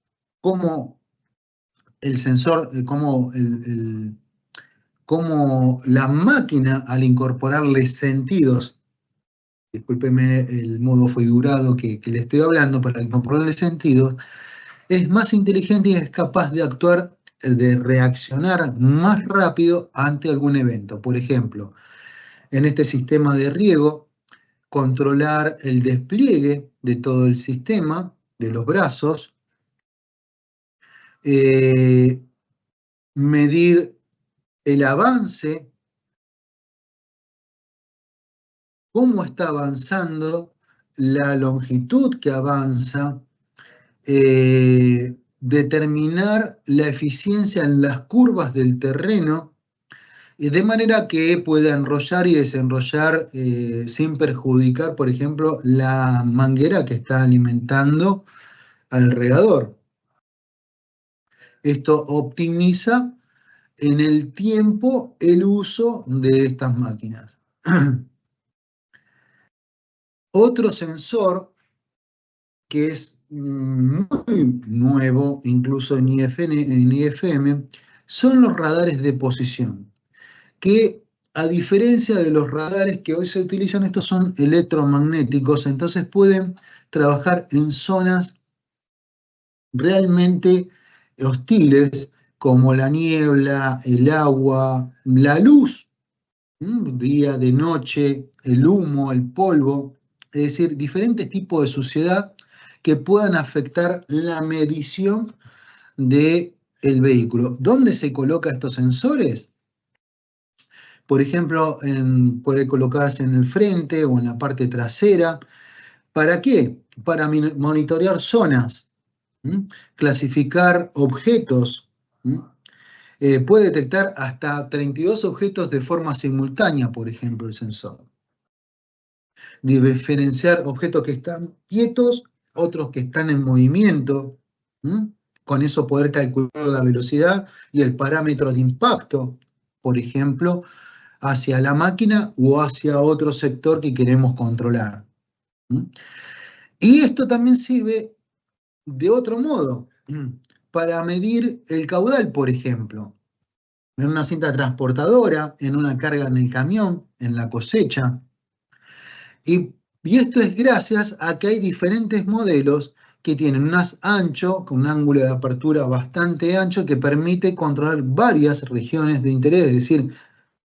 como el sensor, como la máquina al incorporarle sentidos, discúlpeme el modo figurado que le estoy hablando, para incorporarle sentidos, es más inteligente y es capaz de actuar, de reaccionar más rápido ante algún evento. Por ejemplo, en este sistema de riego, controlar el despliegue de todo el sistema, de los brazos, medir el avance, cómo está avanzando, la longitud que avanza, determinar la eficiencia en las curvas del terreno, de manera que pueda enrollar y desenrollar sin perjudicar, por ejemplo, la manguera que está alimentando al regador. Esto optimiza en el tiempo el uso de estas máquinas. Otro sensor que es muy nuevo, incluso en IFM, son los radares de posición, que a diferencia de los radares que hoy se utilizan, estos son electromagnéticos, entonces pueden trabajar en zonas realmente hostiles, como la niebla, el agua, la luz, día, de noche, el humo, el polvo, es decir, diferentes tipos de suciedad que puedan afectar la medición del vehículo. ¿Dónde se colocan estos sensores? Por ejemplo, puede colocarse en el frente o en la parte trasera. ¿Para qué? Para monitorear zonas, clasificar objetos. Puede detectar hasta 32 objetos de forma simultánea, por ejemplo, el sensor. Diferenciar objetos que están quietos, otros que están en movimiento. Con eso poder calcular la velocidad y el parámetro de impacto, por ejemplo, hacia la máquina o hacia otro sector que queremos controlar. Y esto también sirve de otro modo, para medir el caudal, por ejemplo, en una cinta transportadora, en una carga en el camión, en la cosecha. Y esto es gracias a que hay diferentes modelos que tienen un haz ancho, con un ángulo de apertura bastante ancho, que permite controlar varias regiones de interés, es decir,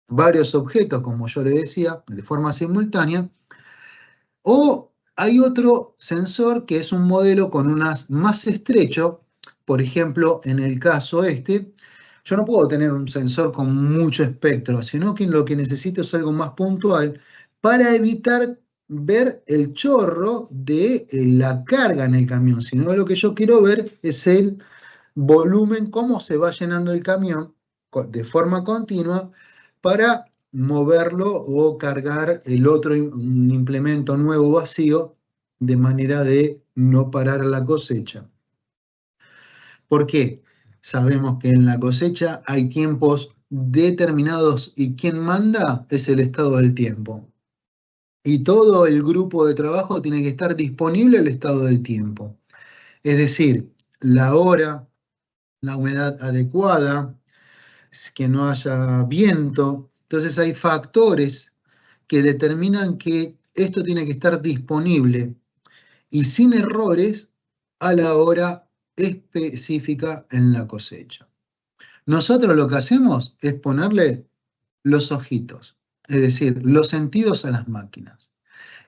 varios objetos, como yo le decía, de forma simultánea. O hay otro sensor que es un modelo con un haz más estrecho. Por ejemplo, en el caso este, yo no puedo tener un sensor con mucho espectro, sino que lo que necesito es algo más puntual para evitar ver el chorro de la carga en el camión, sino lo que yo quiero ver es el volumen, cómo se va llenando el camión de forma continua para moverlo o cargar un implemento nuevo vacío de manera de no parar la cosecha. ¿Por qué? Sabemos que en la cosecha hay tiempos determinados y quien manda es el estado del tiempo. Y todo el grupo de trabajo tiene que estar disponible al estado del tiempo. Es decir, la hora, la humedad adecuada, que no haya viento. Entonces hay factores que determinan que esto tiene que estar disponible y sin errores a la hora específica en la cosecha. Nosotros lo que hacemos es ponerle los ojitos, es decir, los sentidos a las máquinas.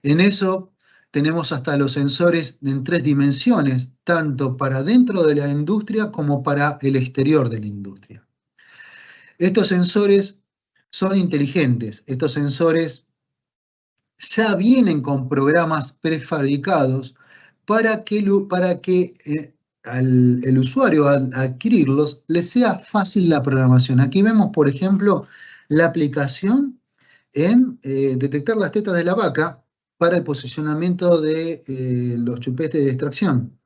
En eso tenemos hasta los sensores en 3 dimensiones, tanto para dentro de la industria como para el exterior de la industria. Estos sensores son inteligentes, estos sensores ya vienen con programas prefabricados para que el usuario al adquirirlos le sea fácil la programación. Aquí vemos, por ejemplo, la aplicación en detectar las tetas de la vaca para el posicionamiento de los chupetes de extracción.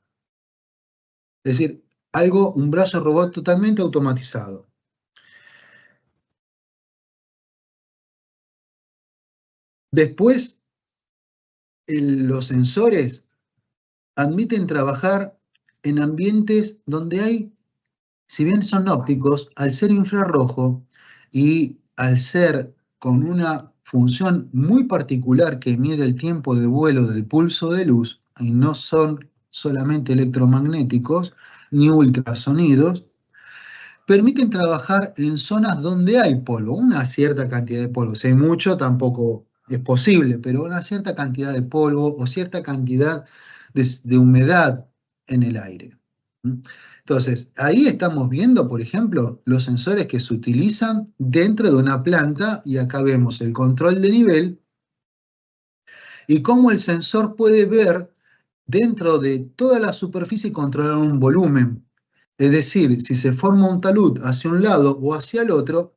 Es decir, un brazo robot totalmente automatizado. Después, los sensores admiten trabajar en ambientes donde hay, si bien son ópticos, al ser infrarrojo y al ser con una función muy particular que mide el tiempo de vuelo del pulso de luz, y no son solamente electromagnéticos ni ultrasonidos, permiten trabajar en zonas donde hay polvo, una cierta cantidad de polvo. Si hay mucho, tampoco es posible, pero una cierta cantidad de polvo o cierta cantidad de humedad en el aire. Entonces, ahí estamos viendo, por ejemplo, los sensores que se utilizan dentro de una planta, y acá vemos el control de nivel y cómo el sensor puede ver dentro de toda la superficie y controlar un volumen. Es decir, si se forma un talud hacia un lado o hacia el otro,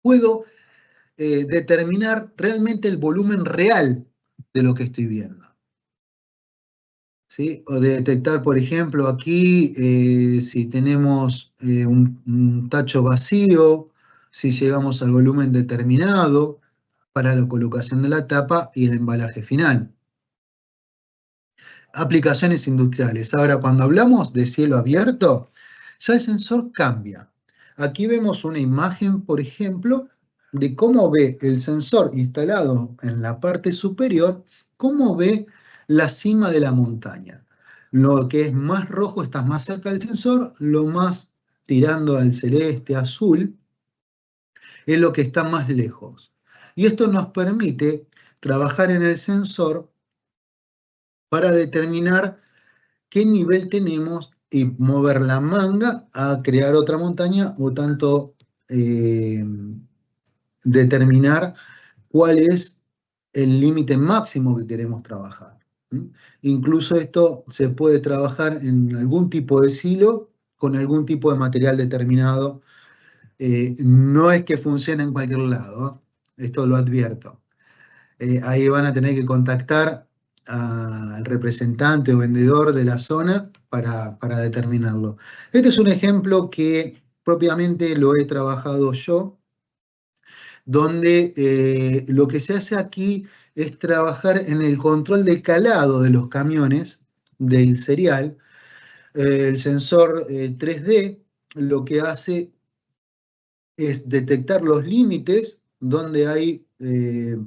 puedo determinar realmente el volumen real de lo que estoy viendo. ¿sí? O de detectar, por ejemplo, aquí si tenemos un tacho vacío, si llegamos al volumen determinado para la colocación de la tapa y el embalaje final. Aplicaciones industriales. Ahora, cuando hablamos de cielo abierto, ya el sensor cambia. Aquí vemos una imagen, por ejemplo, de cómo ve el sensor instalado en la parte superior, cómo ve la cima de la montaña. Lo que es más rojo está más cerca del sensor, lo más tirando al celeste, azul, es lo que está más lejos. Y esto nos permite trabajar en el sensor para determinar qué nivel tenemos y mover la manga a crear otra montaña o tanto eh, determinar cuál es el límite máximo que queremos trabajar. ¿Sí? Incluso esto se puede trabajar en algún tipo de silo con algún tipo de material determinado. No es que funcione en cualquier lado, esto lo advierto. Ahí van a tener que contactar al representante o vendedor de la zona para determinarlo. Este es un ejemplo que propiamente lo he trabajado yo, donde lo que se hace aquí es trabajar en el control de calado de los camiones del serial. El sensor 3D lo que hace es detectar los límites donde hay,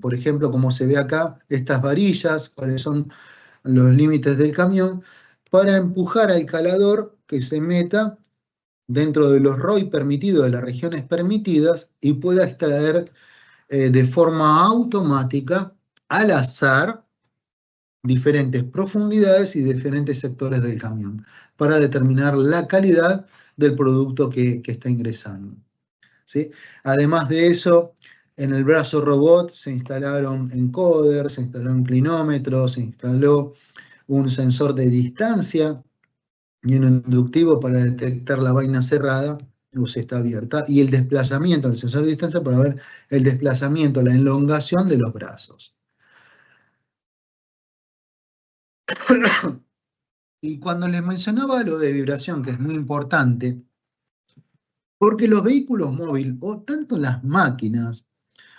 por ejemplo, como se ve acá, estas varillas, cuáles son los límites del camión, para empujar al calador que se meta dentro de los ROI permitidos, de las regiones permitidas, y pueda extraer de forma automática, al azar, diferentes profundidades y diferentes sectores del camión, para determinar la calidad del producto que está ingresando. ¿Sí? Además de eso, en el brazo robot se instalaron encoders, se instalaron clinómetros, se instaló un sensor de distancia y un inductivo para detectar la vaina cerrada o si está abierta, y el desplazamiento, el sensor de distancia para ver el desplazamiento, la elongación de los brazos. Y cuando les mencionaba lo de vibración, que es muy importante, porque los vehículos móviles, o tanto las máquinas,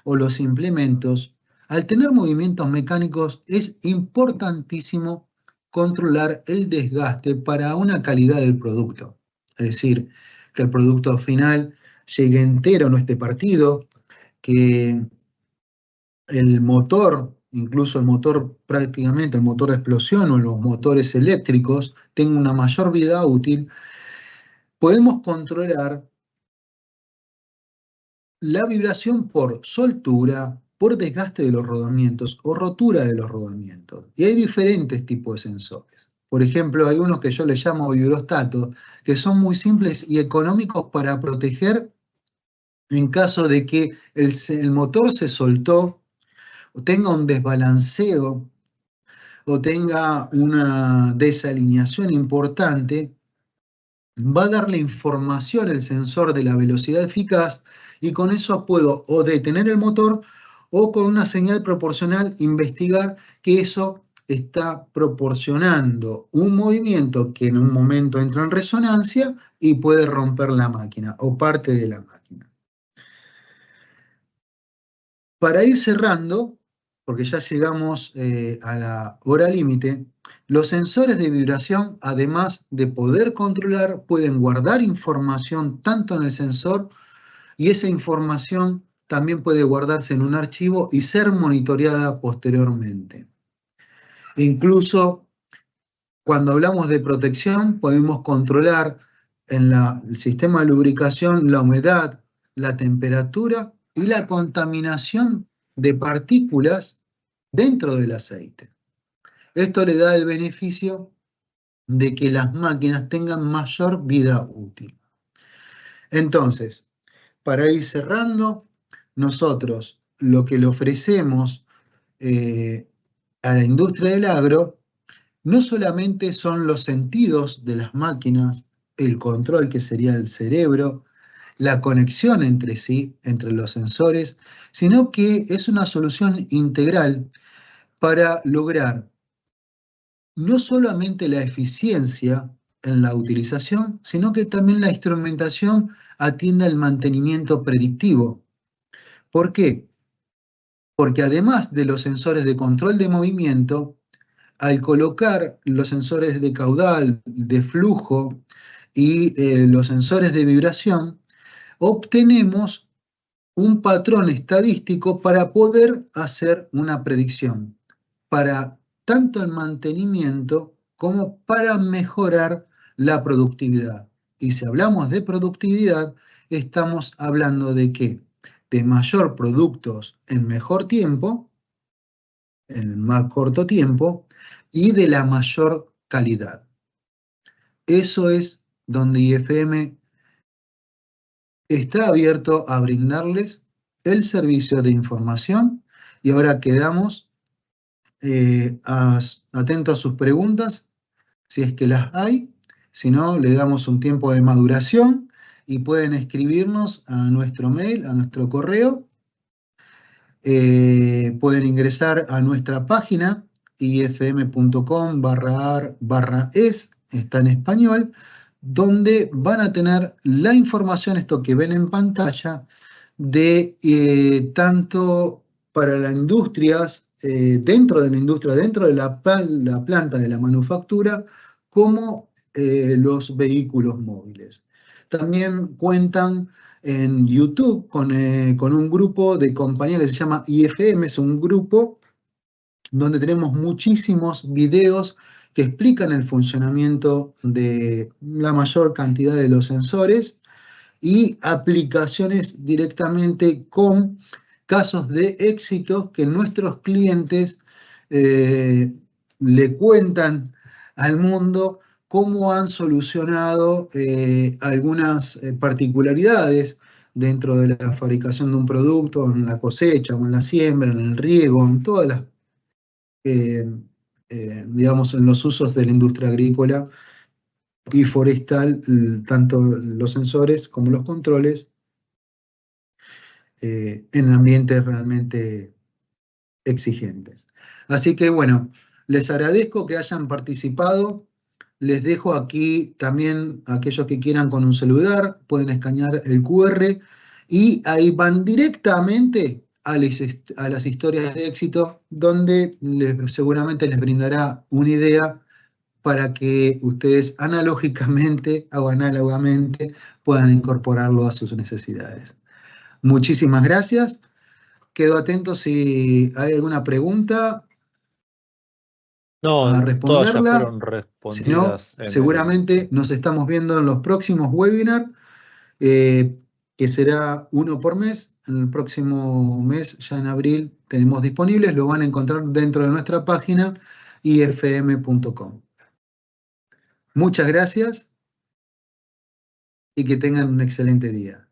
o los implementos, al tener movimientos mecánicos es importantísimo controlar el desgaste para una calidad del producto. Es decir, que el producto final llegue entero, no esté partido, que el motor, incluso el motor prácticamente, el motor de explosión o los motores eléctricos, tenga una mayor vida útil. Podemos controlar la vibración por soltura, por desgaste de los rodamientos o rotura de los rodamientos. Y hay diferentes tipos de sensores. Por ejemplo, hay unos que yo les llamo vibrostatos, que son muy simples y económicos para proteger en caso de que el motor se soltó o tenga un desbalanceo o tenga una desalineación importante. Va a darle información el sensor de la velocidad eficaz y con eso puedo o detener el motor o con una señal proporcional investigar que eso está proporcionando un movimiento que en un momento entra en resonancia y puede romper la máquina o parte de la máquina. Para ir cerrando, porque ya llegamos a la hora límite, los sensores de vibración, además de poder controlar, pueden guardar información tanto en el sensor y esa información también puede guardarse en un archivo y ser monitoreada posteriormente. Incluso cuando hablamos de protección, podemos controlar en el sistema de lubricación la humedad, la temperatura y la contaminación de partículas dentro del aceite. Esto le da el beneficio de que las máquinas tengan mayor vida útil. Entonces, para ir cerrando, nosotros lo que le ofrecemos a la industria del agro no solamente son los sentidos de las máquinas, el control que sería el cerebro, la conexión entre sí, entre los sensores, sino que es una solución integral para lograr no solamente la eficiencia en la utilización, sino que también la instrumentación atiende al mantenimiento predictivo. ¿Por qué? Porque además de los sensores de control de movimiento, al colocar los sensores de caudal, de flujo y los sensores de vibración, obtenemos un patrón estadístico para poder hacer una predicción, para tanto el mantenimiento como para mejorar la productividad. Y si hablamos de productividad, estamos hablando de qué? De mayor productos en mejor tiempo, en más corto tiempo, y de la mayor calidad. Eso es donde IFM está abierto a brindarles el servicio de información, y ahora quedamos atentos a sus preguntas, si es que las hay. Si no, le damos un tiempo de maduración y pueden escribirnos a nuestro mail, a nuestro correo. Pueden ingresar a nuestra página ifm.com/ar/es, está en español, donde van a tener la información, esto que ven en pantalla, de tanto para las industrias, dentro de la industria, dentro de la planta de la manufactura, como los vehículos móviles. También cuentan en YouTube con un grupo de compañía que se llama IFM, es un grupo donde tenemos muchísimos videos que explican el funcionamiento de la mayor cantidad de los sensores y aplicaciones directamente con casos de éxito que nuestros clientes le cuentan al mundo cómo han solucionado algunas particularidades dentro de la fabricación de un producto, en la cosecha, o en la siembra, en el riego, en todas las, digamos, en los usos de la industria agrícola y forestal, tanto los sensores como los controles, en ambientes realmente exigentes. Así que bueno, les agradezco que hayan participado. Les dejo aquí también aquellos que quieran con un celular, pueden escanear el QR y ahí van directamente a las historias de éxito, donde seguramente les brindará una idea para que ustedes analógicamente o análogamente puedan incorporarlo a sus necesidades. Muchísimas gracias. Quedo atento si hay alguna pregunta a No, todas ya responderla. fueron Si no, respondidas en el... seguramente nos estamos viendo en los próximos webinars, que será uno por mes. En el próximo mes, ya en abril, tenemos disponibles. Lo van a encontrar dentro de nuestra página ifm.com. Muchas gracias y que tengan un excelente día.